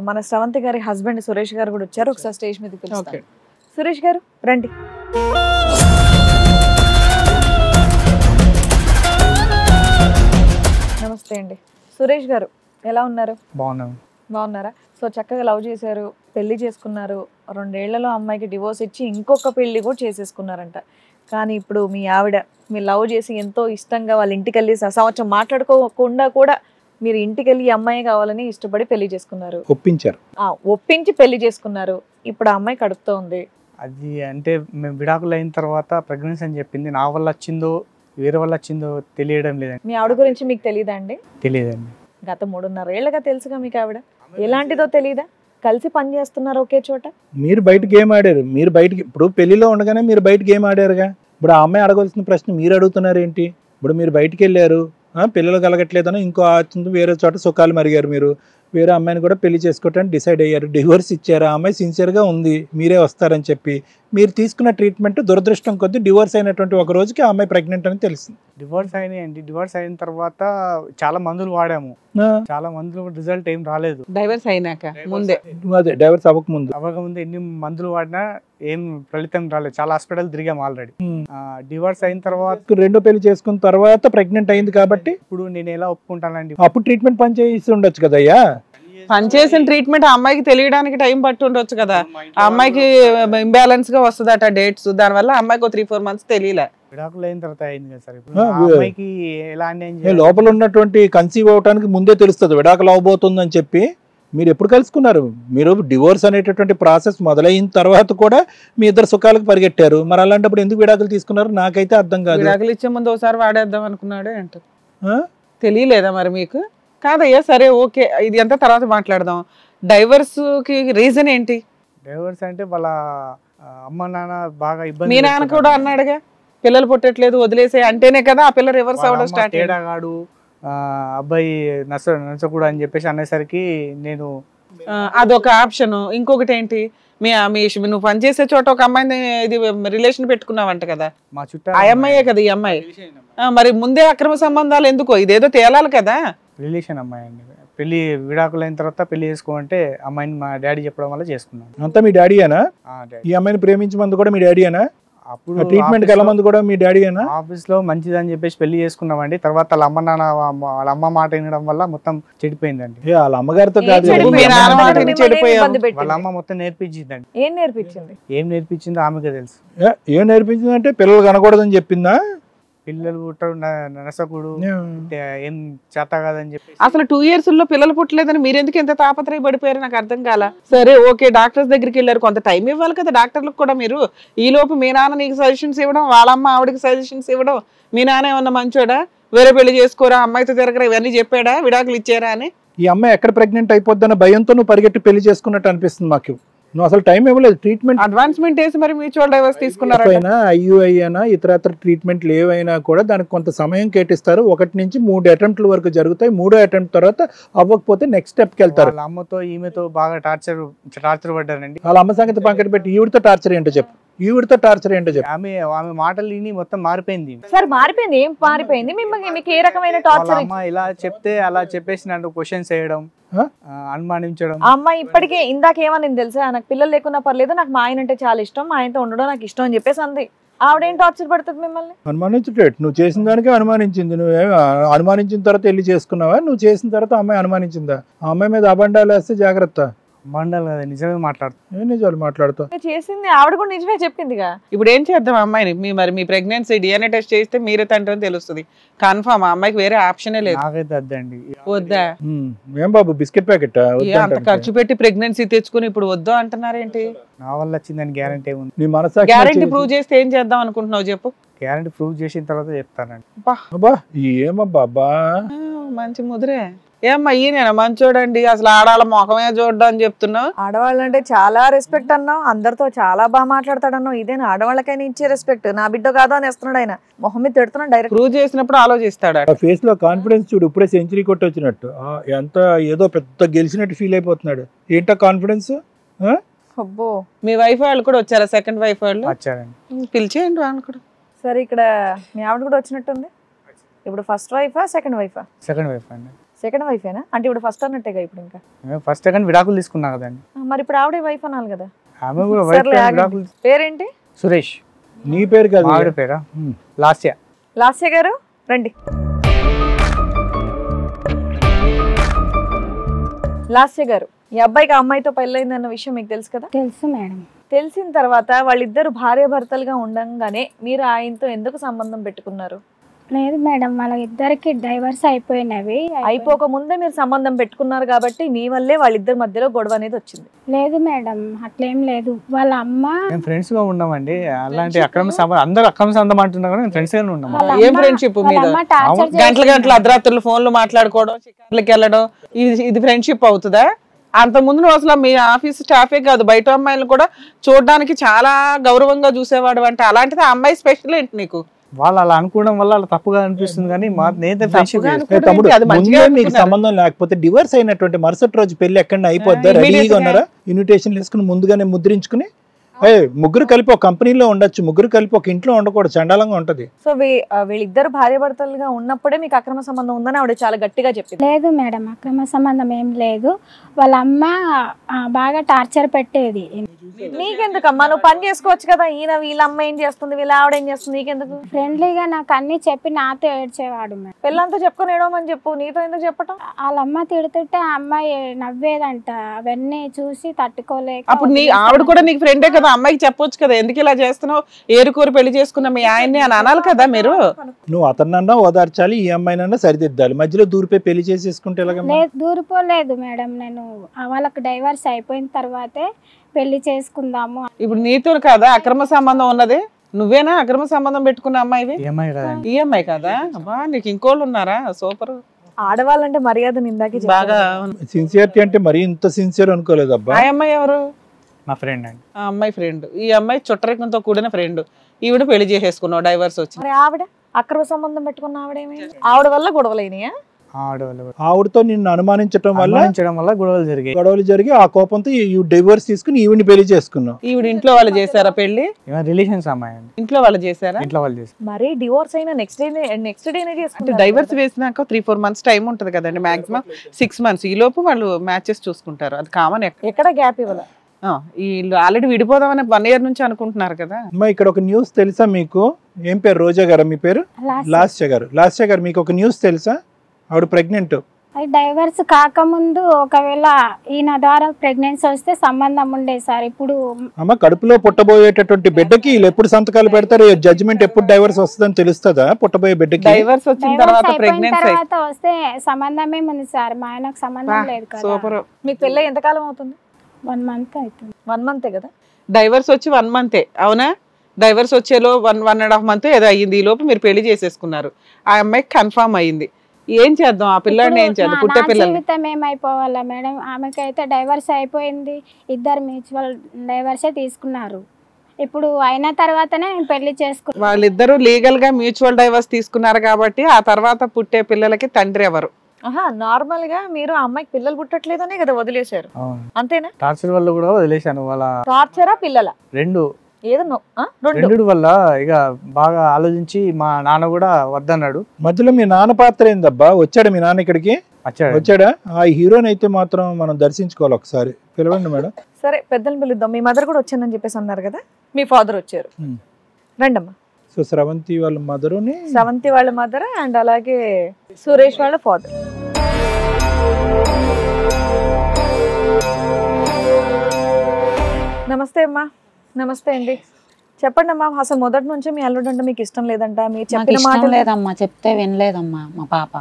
మన స్రవంతి గారి హస్బెండ్ సురేష్ గారు కూడా వచ్చారు, ఒకసారి స్టేజ్ మీద పిలుస్తాను. ఓకే. సురేష్ గారు రండి. నమస్తే అండి. సురేష్ గారు ఎలా ఉన్నారు? బాగున్నారా? సో చక్కగా లవ్ చేశారు, పెళ్లి చేసుకున్నారు, 2 ఏళ్లలో అమ్మాయికి డివోర్స్ ఇచ్చి ఇంకొక పెళ్లి కూడా చేసేసుకున్నారంట. కానీ ఇప్పుడు మీ ఆవిడ మీరు లవ్ చేసి ఎంతో ఇష్టంగా వాళ్ళ ఇంటికి వెళ్ళి సంవత్సరం మాట్లాడుకోకుండా కూడా మీరు ఇంటికి వెళ్ళి అమ్మాయి కావాలని ఇష్టపడి పెళ్లి చేసుకున్నారు, ఒప్పించి పెళ్లి చేసుకున్నారు. ఇప్పుడు ఆ అమ్మాయి కడుపుతో ఉంది. అది అంటే మేము విడాకులు అయిన తర్వాత ప్రెగ్నెన్సీ అని చెప్పింది. నా వల్ల వచ్చిందో వేరే వల్ల వచ్చిందో తెలియడం లేదండి. మీ ఆవిడ గురించి మీకు తెలియదా అండి? తెలియదండి. గత 3.5 ఏళ్ళగా తెలుసుగా మీకు ఆవిడ, ఎలాంటిదో తెలీదా? కలిసి పని చేస్తున్నారు ఒకే చోట. మీరు బయట గేమ్ ఆడారు, మీరు బయటకి ఇప్పుడు పెళ్లిలో ఉండగానే మీరు బయట గేమ్ ఆడారుగా. ఇప్పుడు ఆ అమ్మాయి అడగాల్సిన ప్రశ్న మీరు అడుగుతున్నారు ఏంటి? ఇప్పుడు మీరు బయటికి వెళ్ళారు, పిల్లలు కలగట్లేదని ఇంకో వేరే చోట సుఖాలు మరిగారు, మీరు వేరే అమ్మాయిని కూడా పెళ్లి చేసుకోవటానికి డిసైడ్ అయ్యారు, డివోర్స్ ఇచ్చారు. ఆ అమ్మాయి సిన్సియర్గా ఉంది, మీరే వస్తారని చెప్పి మీరు తీసుకున్న ట్రీట్మెంట్ దురదృష్టం కొద్దీ డివోర్స్ అయినటువంటి ఒక రోజుకి ఆ అమ్మాయి ప్రెగ్నెంట్ అని తెలిసింది. డివోర్స్ అయిన తర్వాత చాలా మందులు వాడాము, చాలా మందులు రిజల్ట్ ఏం రాలేదు. డైవర్స్ అయినాక ముందే, అదే డైవర్స్ అవ్వకముందు ఎన్ని మందులు వాడినా ఏం ఫలితం రాలేదు. చాలా హాస్పిటల్ తిరిగాము ఆల్రెడీ. డివోర్స్ అయిన తర్వాత రెండో పెళ్లి చేసుకున్న తర్వాత ప్రెగ్నెంట్ అయింది కాబట్టి ఇప్పుడు నేను ఎలా ఒప్పుకుంటానండి? అప్పుడు ట్రీట్మెంట్ పని చేసి ఉండొచ్చు కదయ్యా. పనిచేసిన ట్రీట్మెంట్ ఆ అమ్మాయికి తెలియడానికి టైం పట్టి ఉండొచ్చు కదా. ఆ అమ్మాయికి ఇంబ్యాలెన్స్ గా వస్తుందట డేట్స్, దానివల్ల అమ్మాయికి 3-4 months తెలియలే. విడాకులు అయిన తర్వాత అయింది కదా సార్. ఇప్పుడు అమ్మాయికి ఎలా లోపల ఉన్నటువంటి కన్సీవ్ అవడానికి ముందే తెలుస్తుంది విడాకులు అవబోతుందని చెప్పి. మీరు ఎప్పుడు కలుసుకున్నారు? మీరు డివోర్స్ అనేటటువంటి ప్రాసెస్ మొదలైన తర్వాత కూడా మీ ఇద్దరు సుఖాలకు పరిగెట్టారు. మరి అలాంటప్పుడు ఎందుకు విడాకులు తీసుకున్నారు నాకైతే అర్థం కాదు. విడాకులు ఇచ్చే ముందు ఒకసారి వాడేద్దాం అనుకున్నాడే అంటే తెలియలేదా మరి మీకు? కాదయ్యా సరే ఓకే, ఇది అంతా తర్వాత మాట్లాడదాం. డైవర్స్ కి రీజన్ ఏంటి? డైవర్స్ అంటే వాళ్ళ అమ్మ నాన్న బాగా ఇబ్బంది. మీ నాన్న కూడా అన్నాడుగా పిల్లలు పుట్టట్లేదు వదిలేసే అంటేనే కదా ఆ పిల్ల రివర్స్ అవ్వడం స్టార్ట్. తేడాగాడు అబ్బాయి నచ్చకూడదు అని చెప్పేసి అనేసరికి నేను అదొక ఆప్షన్. ఇంకొకటి ఏంటి, నువ్వు పనిచేసే చోట ఒక అమ్మాయిని ఇది రిలేషన్ పెట్టుకున్నావంట కదా, మా చుట్టూ ఆ అమ్మాయే కదా ఈ అమ్మాయి. మరి ముందే అక్రమ సంబంధాలు ఎందుకో, ఇదేదో తేలాలి కదా. రిలేషన్ అమ్మాయి అండి. పెళ్లి విడాకులు అయిన తర్వాత పెళ్లి చేసుకోమంటే అమ్మాయిని మా డాడీ చెప్పడం వల్ల చేసుకున్నాను. అంతా మీ డాడీయేనా? ఈ అమ్మాయిని ప్రేమించే మంది కూడా మీ డాడీయేనా? అప్పుడు ట్రీట్మెంట్ వెళ్ళమంది కూడా మీ డాడీయేనా? ఆఫీస్ లో మంచిదని చెప్పేసి పెళ్లి చేసుకున్నామండి. తర్వాత వాళ్ళ అమ్మ నాన్న వాళ్ళ అమ్మ మాట వినడం వల్ల మొత్తం చెడిపోయిందండి. వాళ్ళ అమ్మగారితో కాదు, వాళ్ళ అమ్మ మొత్తం నేర్పించిందండి. ఏం నేర్పించింది? ఏం నేర్పించిందో ఆమెకే తెలుసు. ఏం నేర్పించిందంటే పిల్లలు కనకూడదని చెప్పిందా? పిల్లలు పుట్టరు నరసకుడు ఏం చేత కాదని చెప్పి. అసలు 2 years లో పిల్లలు పుట్టలేదని మీరెందుకు ఎంత తాపత్రయపడిపోయారు నాకు అర్థం కాల. సరే ఓకే, డాక్టర్స్ దగ్గరికి వెళ్ళారు, కొంత టైం ఇవ్వాలి కదా డాక్టర్లకు కూడా. మీరు ఈ లోపు మీ నాన్న నీకు సజెషన్స్ ఇవ్వడం, వాళ్ళమ్మ ఆవిడకి సజెషన్స్ ఇవ్వడం, మీ నాన్న ఏమన్నా మంచోడా, వేరే పెళ్లి చేసుకోరా, అమ్మాయితో తిరగరా, ఇవన్నీ చెప్పాడా, విడాకులు ఇచ్చారా అని? ఈ అమ్మాయి ఎక్కడ ప్రెగ్నెంట్ అయిపోద్దన్న భయంతో నువ్వు పరిగెట్టి పెళ్లి చేసుకున్నట్టు అనిపిస్తుంది మాకు. నువ్వు అసలు టైం ఇవ్వలేదు, ట్రీట్మెంట్ అడ్వాన్స్మెంట్ వేసి మరి మ్యూచువల్ డైవర్స్ తీసుకున్నారు. ఐయుఐ అయినా ఇతరత్ర ట్రీట్మెంట్లు ఏవైనా కూడా దానికి కొంత సమయం కేటిస్తారు. 1 నుంచి 3 అటెంప్ట్ల వరకు జరుగుతాయి. 3వ అటెంప్ట్ తర్వాత అవ్వకపోతే నెక్స్ట్ స్టెప్కి వెళ్తారు. వాళ్ళ అమ్మతో ఈమెతో బాగా టార్చర్ పడ్డారండి. వాళ్ళ అమ్మ సంగతి పక్కన పెట్టి ఈవిడితో టార్చర్ ఏంటో చెప్పు. ఆమె మాటలు విని మొత్తం మారిపోయింది. సార్ మారిపోయింది? ఏం మారిపోయింది? మీకు ఏ రకమైన టార్చర్? అమ్మ ఇలా చెప్తే అలా చెప్పేసి నన్ను క్వశ్చన్స్ వేయడం, అనుమానించడం. ఆ అమ్మాయి ఇప్పటికే ఇందాక ఏమని తెలుసా, నాకు పిల్లలు లేకున్నా పర్లేదు, నాకు మా ఆయన అంటే చాలా ఇష్టం, మా ఆయనతో ఉండడం నాకు ఇష్టం అని చెప్పేసి అంది. ఆవిడేం టార్చర్ పడుతుంది మిమ్మల్ని? అనుమానించుటేట్ నువ్వు చేసిన దానికి అనుమానించింది. నువ్వు అనుమానించిన తర్వాత వెళ్ళి చేసుకున్నావా? నువ్వు చేసిన తర్వాత అమ్మాయి అనుమానించిందా? ఆ అమ్మాయి మీద అబండాలు వేస్తే జాగ్రత్త. మండలు కదా, నిజమే మాట్లాడుతా. నిజాలు మాట్లాడుతావు. చేసింది ఆవిడ కూడా నిజమే చెప్పిందిగా. ఇప్పుడు ఏం చేద్దాం అమ్మాయిని? మరి మీ ప్రెగ్నెన్సీ డిఎన్ఏ టెస్ట్ చేస్తే మీరే తండ్రి తెలుస్తుంది కన్ఫర్మ్. ఆ అమ్మాయికి వేరే ఆప్షనే లేదు. నాకైతే వద్దండి. వద్దా? ఏం బాబు బిస్కెట్ ప్యాకెట్ అంత ఖర్చు పెట్టి ప్రెగ్నెన్సీ తెచ్చుకుని ఇప్పుడు వద్దు అంటున్నారేంటి? నా వల్ల వచ్చిందని గ్యారంటీ ఏముంది? నీ మనసు గ్యారంటీ ప్రూవ్ చేస్తే ఏం చేద్దాం అనుకుంటున్నావు చెప్పు. గ్యారంటీ ప్రూవ్ చేసిన తర్వాత చెప్తానండి. ఏమబ్బా మంచి ముద్రే. ఏమ్మా ఈయన మంచోడండి, అసలు ఆడాల మొఖమే చూడడం అని చెప్తున్నావు. ఆడవాళ్ళంటే చాలా రెస్పెక్ట్ అన్నావు, అందరితో చాలా బాగా మాట్లాడతాడన్నావు. ఇదేనా ఆడవాళ్ళకైనా ఇచ్చే రెస్పెక్ట్? నా బిడ్డ కాదు అని వేస్తున్నాడు ఆయన, మొహం మీద తిడుతున్నాడు డైరెక్ట్. ప్రూవ్ చేసినప్పుడు ఆలోచిస్తాడు. ఫేస్ లో కాన్ఫిడెన్స్ చూడు, ఇప్పుడే సెంచరీ కొట్టి వచ్చినట్టు, ఎంత ఏదో పెద్ద గెలిచినట్టు ఫీల్ అయిపోతున్నాడు. ఏంటో కాన్ఫిడెన్స్. అబ్బో, మీ వైఫ్ వాళ్ళు కూడా వచ్చారా? సెకండ్ వైఫ్ వాళ్ళు వచ్చారండి. పిలిచేయండి వాళ్ళు కూడా. సరే ఇక్కడ మీ ఆవిడ కూడా వచ్చినట్టుంది. ఇప్పుడు ఫస్ట్ వైఫా సెకండ్ వైఫా? సెకండ్ వైఫ్ అండి. సెకండ్ వైఫేనా అంటే ఇప్పుడు ఫస్ట్ అన్నట్టేగా ఇప్పుడు ఇంకా ఫస్ట్ కానీ విడాకులు తీసుకున్నా కదండి. మరి ఇప్పుడు ఆవిడే వైఫ్ అనాలి కదా. ఆమె కూడా వైఫ్ సర్లే, ఆగండి. విడాకులు. పేరేంటి? సురేష్. నీ పేరు కాదు, ఆవిడ పేరా? లాస్య. లాస్య గారు రండి. లాస్య గారు, ఈ అబ్బాయికి ఆ అమ్మాయితో పెళ్ళైందన్న విషయం మీకు తెలుసు కదా? తెలుసు మేడం. తెలిసిన తర్వాత వాళ్ళిద్దరు భార్యాభర్తలుగా ఉండంగానే మీరు ఆయనతో ఎందుకు సంబంధం పెట్టుకున్నారు? లేదు మేడం, వాళ్ళ ఇద్దరికి డైవర్స్ అయిపోయినవి. అయిపోక ముందే మీరు సంబంధం పెట్టుకున్నారు కాబట్టి మీ వల్లే వాళ్ళిద్దరి మధ్యలో గొడవ అనేది వచ్చింది. లేదు మేడం, అట్లేం లేదు. వాళ్ళ అమ్మ మేము ఫ్రెండ్స్ గా ఉన్నామండి. అలాంటి అక్రమ సంబంధం అందరూ అక్రమ సంబంధం అంటున్నా కూడా మేము ఫ్రెండ్స్ గానే ఉన్నాము. ఏం ఫ్రెండ్షిప్ మీద గంటల గంటల అర్ధరాత్రులు ఫోన్లు మాట్లాడుకోవడం, షికార్లకి వెళ్ళడం, ఇది ఫ్రెండ్షిప్ అవుతుందా? అంత ముందు నువ్వు అసలు మీ ఆఫీస్ స్టాఫే కాదు బయట అమ్మాయిలు కూడా చూడడానికి చాలా గౌరవంగా చూసేవాడు అంటే, అలాంటిది ఆ అమ్మాయి స్పెషల్ ఏంటి నీకు? వాళ్ళు అలా అనుకోవడం వల్ల అలా తప్పుగా అనిపిస్తుంది కానీ నేనైతే ఫ్రెండ్షిప్ తమ్ముడు ముందే మీకు సంబంధం లేకపోతే డివర్స్ అయినటువంటి మరుసటి రోజు పెళ్లి ఎక్కడ అయిపోద్దా? రెడీగా ఉన్నారా? ఇన్విటేషన్ వేసుకుని ముందుగానే ముద్రించుకుని ముగ్గురు కలిపి ఒక కంపెనీలో ఉండొచ్చు, ముగ్గురు కలిపి ఒక ఇంట్లో ఉండకూడదు, చండాలంగా ఉంటది. సో వీళ్ళిద్దరు భార్యాభర్తలుగా ఉన్నప్పుడే మీకు అక్రమ సంబంధం ఉందని ఆవిడ చాలా గట్టిగా చెప్పింది. లేదు మేడం, అక్రమ సంబంధం ఏం లేదు. వాళ్ళ అమ్మ బాగా టార్చర్ పెట్టేది. నీకెందుకమ్మా, నువ్వు పని చేసుకోవచ్చు కదా. వీళ్ళ అమ్మ ఏం చేస్తుంది, వీళ్ళ ఆవిడ ఏం చేస్తుంది, నీకెందుకు? ఫ్రెండ్లీగా నాకు అన్ని చెప్పి నాతో ఏడ్చేవాడు మేడం. పిల్లంతా చెప్పుకొని ఏడవమని చెప్పు, నీతో ఎందుకు చెప్పటం? వాళ్ళ అమ్మ తిడుతుంటే ఆ అమ్మాయి నవ్వేదంట. అవన్నీ చూసి తట్టుకోలేక. అప్పుడు నీ ఆవిడ కూడా నీకు ఫ్రెండే కదా, అమ్మాయికి చెప్పొచ్చు కదా ఎందుకు ఇలా చేస్తున్నావు, ఏరుకోరు పెళ్లి చేసుకున్న మీ ఆయన్ని అని అనాలి కదా మీరు. నువ్వు అతన్నన్నా ఓదార్చాలి, ఈ అమ్మాయినన్నా సరిదిద్దాలి. మధ్యలో దూరిపోయి పెళ్లి చేసేసుకుంటే లేదు, దూరిపోలేదు మేడం. నేను వాళ్ళకి డైవర్స్ అయిపోయిన తర్వాతే పెళ్లి చేసుకుందాము. ఇప్పుడు నీతో కదా అక్రమ సంబంధం ఉన్నది, నువ్వేనా అక్రమ సంబంధం పెట్టుకున్న అమ్మాయివి? ఈ అమ్మాయి కదా? అబ్బా, నీకు ఇంకోళ్ళు ఉన్నారా? సూపర్. ఆడవాళ్ళంటే మర్యాద నిందాకి బాగా సిన్సియరిటీ అంటే మరి ఇంత సిన్సియర్ అనుకోలేదు. అబ్బా, ఆ అమ్మాయి ఎవరు? మా ఫ్రెండ్ అండి. ఆ అమ్మాయి ఫ్రెండ్. ఈ అమ్మాయి చుట్టరికంతో కూడిన ఫ్రెండ్. ఈవిడ పెళ్లి చేసేసుకున్నావు, డైవర్స్ వచ్చి. మరి ఆవిడ అక్రమ సంబంధం పెట్టుకున్న ఆవిడేమైంది? ఆవిడ వల్ల గొడవలైనయా? ఆవిడతో నిన్ను అనుమానించడం వల్ల గొడవలు జరిగి ఆ కోపంతో డివోర్స్ తీసుకుని ఈవిని పెళ్లి చేసుకున్నావు. ఈవిడ ఇంట్లో వాళ్ళు చేశారా పెళ్లి? రిలేషన్స్ అమ్మాయి ఇంట్లో వాళ్ళు చేశారా? ఇంట్లో వాళ్ళు చేశారు. మరి డివోర్స్ అయినా నెక్స్ట్ డేనే చేసుకుంటారు. డైవర్స్ వేసినాక 3-4 months టైం ఉంటది కదండి, మాక్సిమం 6 months. ఈ లోపు వాళ్ళు మ్యాచెస్ చూసుకుంటారు, అది కామన్. ఎక్కడ గ్యాప్ ఇవ్వాల. వీళ్ళు ఆల్రెడీ విడిపోదామని 1 year నుంచి అనుకుంటున్నారు కదా. అమ్మా, ఇక్కడ ఒక న్యూస్ తెలుసా మీకు? ఏం పేరు? రోజా గారు మీ పేరు? లాస్య గారు. లాస్య గారు, మీకు ఒక న్యూస్ తెలుసా? ఆవిడ ప్రెగ్నెంట్. డైవర్స్ కాకముందు ఒకవేళ ఈయన ద్వారా ప్రెగ్నెన్సీ వస్తే సంబంధం ఉండే సార్. ఇప్పుడు అమ్మ, కడుపులో పుట్టబోయేటటువంటి బిడ్డకి వీళ్ళు ఎప్పుడు సంతకాలు పెడతారు? జడ్జిమెంట్ ఎప్పుడు డైవర్స్ వస్తుందని తెలుస్తుందా? పుట్టబోయే బిడ్డకి డైవర్స్ వచ్చిన తర్వాత వస్తే సంబంధమే ఉంది సార్. మా ఆయనకు సంబంధం లేదు కదా. సూపర్. మీకు పెళ్ళి ఎంతకాలం అవుతుంది? 1 month అవుతుంది. 1 month కదా. డైవర్స్ వచ్చి 1 month అవునా? డైవర్స్ వచ్చేలో 1.5 month ఏదో అయ్యింది. ఈ లోపు మీరు పెళ్లి చేసేసుకున్నారు. ఆ అమ్మాయికి కన్ఫర్మ్ అయ్యింది. ఏం చేద్దాం? ఆ పిల్లని ఏం చేద్దాం? పుట్టే పిల్లలు జీవితం ఏమైపోవాలా మేడం? ఆమెకైతే డైవర్స్ అయిపోయింది. ఇద్దరు మ్యూచువల్ డైవర్సే తీసుకున్నారు. ఇప్పుడు అయిన తర్వాతనే నేను పెళ్లి చేసుకున్నాను. వాళ్ళిద్దరూ లీగల్ గా మ్యూచువల్ డైవర్స్ తీసుకున్నారు కాబట్టి ఆ తర్వాత పుట్టే పిల్లలకి తండ్రి ఎవరు? నార్మల్ గా మీరు ఆ అమ్మాయికి పిల్లలు పుట్టట్లేదనే కదా వదిలేశారు, అంతేనా? టార్చర్ వల్ల కూడా వదిలేశాను. వాళ్ళ టార్చరా పిల్లల రెండు రెండు వల్ల ఇక బాగా ఆలోచించి మా నాన్న కూడా వద్దన్నాడు. మధ్యలో మీ నాన్న పాత్ర ఏందబ్బా? వచ్చాడా మీ నాన్న ఇక్కడికి? వచ్చాడా? ఆ హీరోని అయితే మాత్రం మనం దర్శించుకోవాలి ఒకసారి. పిలవండి మేడం. సరే, పెద్దలు పిలుద్దాం. మీ మదర్ కూడా వచ్చానని చెప్పేసి అన్నారు కదా, మీ ఫాదర్ వచ్చారు. రండమ్మా. సో స్రవంతి వాళ్ళ మదరుని, స్రవంతి వాళ్ళ మదర్ అండ్ అలాగే సురేష్ వాళ్ళ ఫాదర్. నమస్తే అమ్మా. నమస్తే అండి. చెప్పండి అమ్మా, అసలు మొదటి నుంచి మీ అల్లుడు అంటే మీకు ఇష్టం లేదంట, మీరు చెప్పిన మాట లేదమ్మా, చెప్తే వినలేదమ్మా మా పాప.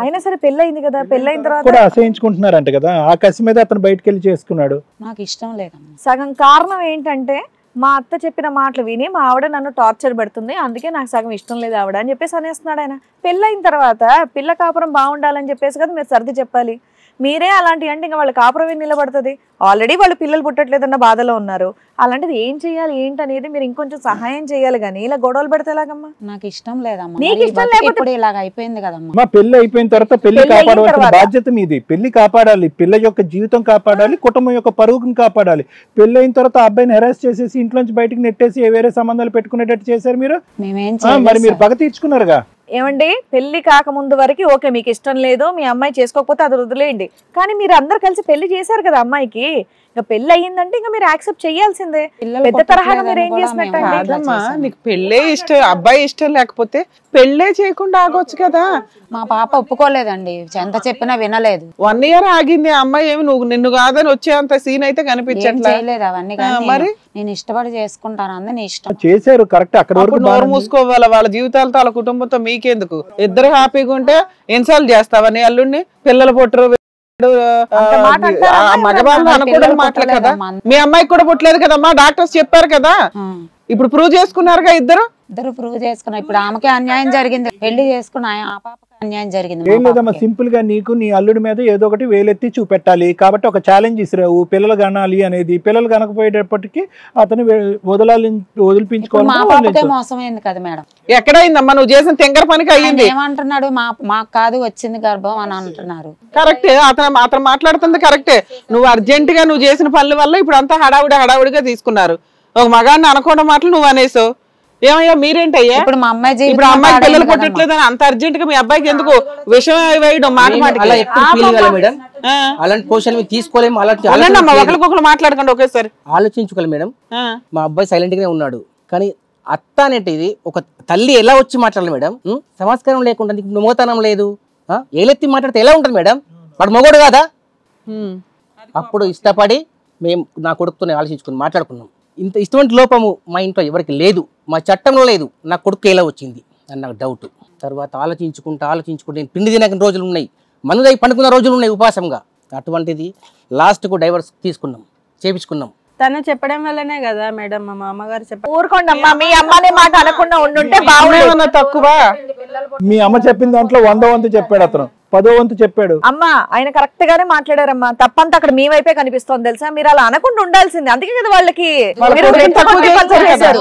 అయినా సరే పెళ్ళయింది కదా, పెళ్ళైన తర్వాత కూడా అసహించుకుంటున్నారంట కదా, ఆ కసి మీద అతను బయటకు వెళ్ళి చేసుకున్నాడు. నాకు ఇష్టం లేదమ్మా. సగం కారణం ఏంటంటే మా అత్త చెప్పిన మాటలు విని మా ఆవిడ నన్ను టార్చర్ పెడుతుంది, అందుకే నాకు సగం ఇష్టం లేదు ఆవిడ అని చెప్పేసి అనేస్తున్నాడు ఆయన. పెళ్ళైన తర్వాత పిల్ల కాపురం బాగుండాలని చెప్పేసి కదా మీరు సర్ది చెప్పాలి. మీరే అలాంటి అంటే ఇంకా వాళ్ళ కాపురం ఏం నిలబడుతుంది? ఆల్రెడీ వాళ్ళు పిల్లలు పుట్టట్లేదన్న బాధలో ఉన్నారు. అలాంటిది ఏం చేయాలి ఏంటి అనేది మీరు ఇంకొంచెం సహాయం చేయాలి, కానీ ఇలా గొడవలు పెడితే ఎలాగమ్మా? నాకు ఇష్టం లేదమ్మా. నీకు ఇష్టం లేకపోతే ఇలాగ అయిపోయింది కదమ్మా. మా పెళ్లి అయిపోయిన తర్వాత పెళ్లి కాపాడవలసిన బాధ్యత మీది. పెళ్లి కాపాడాలి, పిల్ల యొక్క జీవితం కాపాడాలి, కుటుంబం యొక్క పరుగుని కాపాడాలి. పెళ్లి అయిన తర్వాత అబ్బాయిని హెరాస్ చేసేసి ఇంట్లోంచి బయటకు నెట్టేసి వేరే సంబంధాలు పెట్టుకునేటట్టు చేశారు మీరు. మేమేం మరి మీరు పగ తీర్చుకున్నారుగా. ఏమండి పెళ్లి కాకముందు వరకు ఓకే మీకు ఇష్టం లేదు, మీ అమ్మాయి చేసుకోకపోతే అది వదిలేయండి, కానీ మీరు అందరు కలిసి పెళ్లి చేశారు కదా అమ్మాయికి, ఇంకా పెళ్లి అయ్యిందంటే ఇంకా మీరు యాక్సెప్ట్ చేయాల్సిందే. పెద్ద తరహాగా మీరు ఏం చేసినట్టండి? కాదమ్మా, నీకు పెళ్ళే ఇష్టం, అబ్బాయి ఇష్టం లేకపోతే పెళ్ళే చేయకుండా ఆగొచ్చు కదా. మా పాప ఒప్పుకోలేదండి, ఎంత చెప్పినా వినలేదు. 1 year ఆగింది. ఆ అమ్మాయి ఏమి నిన్ను కాదని వచ్చేంత సీన్ అయితే కనిపించట్లేదు. చేయలేదు అవన్నీ, మరి నేను ఇష్టపడి చేసుకుంటాను అంది, నీ ఇష్టం. చేశారు కరెక్ట్. అక్కడ వరకు నోరు మూసుకోవాలి. వాళ్ళ జీవితాలతో వాళ్ళ కుటుంబంతో మీకెందుకు? ఇద్దరు హ్యాపీగా ఉంటే ఇన్సాల్ట్ చేస్తావా నీ అల్లుడిని? పిల్లలు పుట్టరు మగవాళ్ళు అనకూడదు మాటలు కదా. మీ అమ్మాయికి కూడా పుట్టలేదు కదమ్మా, డాక్టర్స్ చెప్పారు కదా. ఇప్పుడు ప్రూవ్ చేసుకున్నారుగా ఇద్దరు ప్రూవ్ చేసుకున్నా. ఇప్పుడు ఆమెకి అన్యాయం జరిగింది, పెళ్లి చేసుకున్నా ఆ పాపకి అన్యాయం జరిగింది. ఏం లేదమ్మా, సింపుల్ గా నీకు నీ అల్లుడి మీద ఏదో ఒకటి వేలెత్తి చూపెట్టాలి కాబట్టి ఒక ఛాలెంజ్ ఇసిరావు, పిల్లలు కనాలి అనేది. పిల్లలు కనకపోయేటప్పటికి అతను వదిలిపించుకోవాలి. మోసమైంది కదా మేడం. ఎక్కడైందమ్మా నువ్వు చేసిన తెంగర పనికి అయ్యింది. ఏమంటున్నాడు, మాకు కాదు వచ్చింది గర్భం అని అంటున్నారు. కరెక్టే, అతను మాట్లాడుతుంది కరెక్టే. నువ్వు అర్జెంట్ గా నువ్వు చేసిన పనుల వల్ల ఇప్పుడు అంతా హడావుడిగా తీసుకున్నారు. ఒక మగాన్ని అనకుండా మాటలు నువ్వు అనేసావు. ఏమయ్యా మీరేంటయ్యా? ఇప్పుడు మా అమ్మాయి ఇప్పుడు అమ్మాయి పిల్లలు పుట్టట్లేదని అంత అర్జెంట్ గా మీ అబ్బాయికి ఎందుకు విషయం వేయడం? ఒకరికొకరు మాట్లాడకండి ఒకేసారి. ఆలోచించుకోవాలి మేడం. మా అబ్బాయి సైలెంట్ గానే ఉన్నాడు, కానీ అత్త అనేటిది ఒక తల్లి ఎలా వచ్చి మాట్లాడాలి మేడం? సంస్కారం లేకుండా నీకు మోతనం లేదు, ఏలెత్తి మాట్లాడితే ఎలా ఉంటుంది మేడం? వాడు మొగోడు కాదా? అప్పుడు ఇష్టపడి మేము నా కొడుకుతో ఆలోచించుకుని మాట్లాడుకున్నాం. ఇంత ఇటువంటి లోపము మా ఇంట్లో ఎవరికి లేదు, మా చట్టంలో లేదు. నా కొడుకు ఎలా వచ్చింది అని నాకు డౌట్. తర్వాత ఆలోచించుకుంటూ నేను పిండి తినక రోజులు ఉన్నాయి, మనుదై పండుకున్న రోజులు ఉన్నాయి ఉపవాసంగా. అటువంటిది లాస్ట్కు డైవర్స్ తీసుకున్నాం, చేపించుకున్నాం. తను చెప్పడం వల్లనే కదా మేడం మా మామగారు చెప్పారు. ఊరుకోండి అమ్మా, మీ అమ్మనే మాట అనకుండా ఉండుంటే బాగుండేది. తక్కువ మీ అమ్మ చెప్పిన దాంట్లో 100వ వంతు చెప్పాడు, అతను 10వ వంతు చెప్పాడు. అమ్మా ఆయన కరెక్ట్ గానే మాట్లాడారమ్మా, తప్పంతా అక్కడ మీ వైపే కనిపిస్తోంది తెలుసా. మీరు అలా అనకుండా ఉండాల్సింది, అందుకే కదా వాళ్ళకి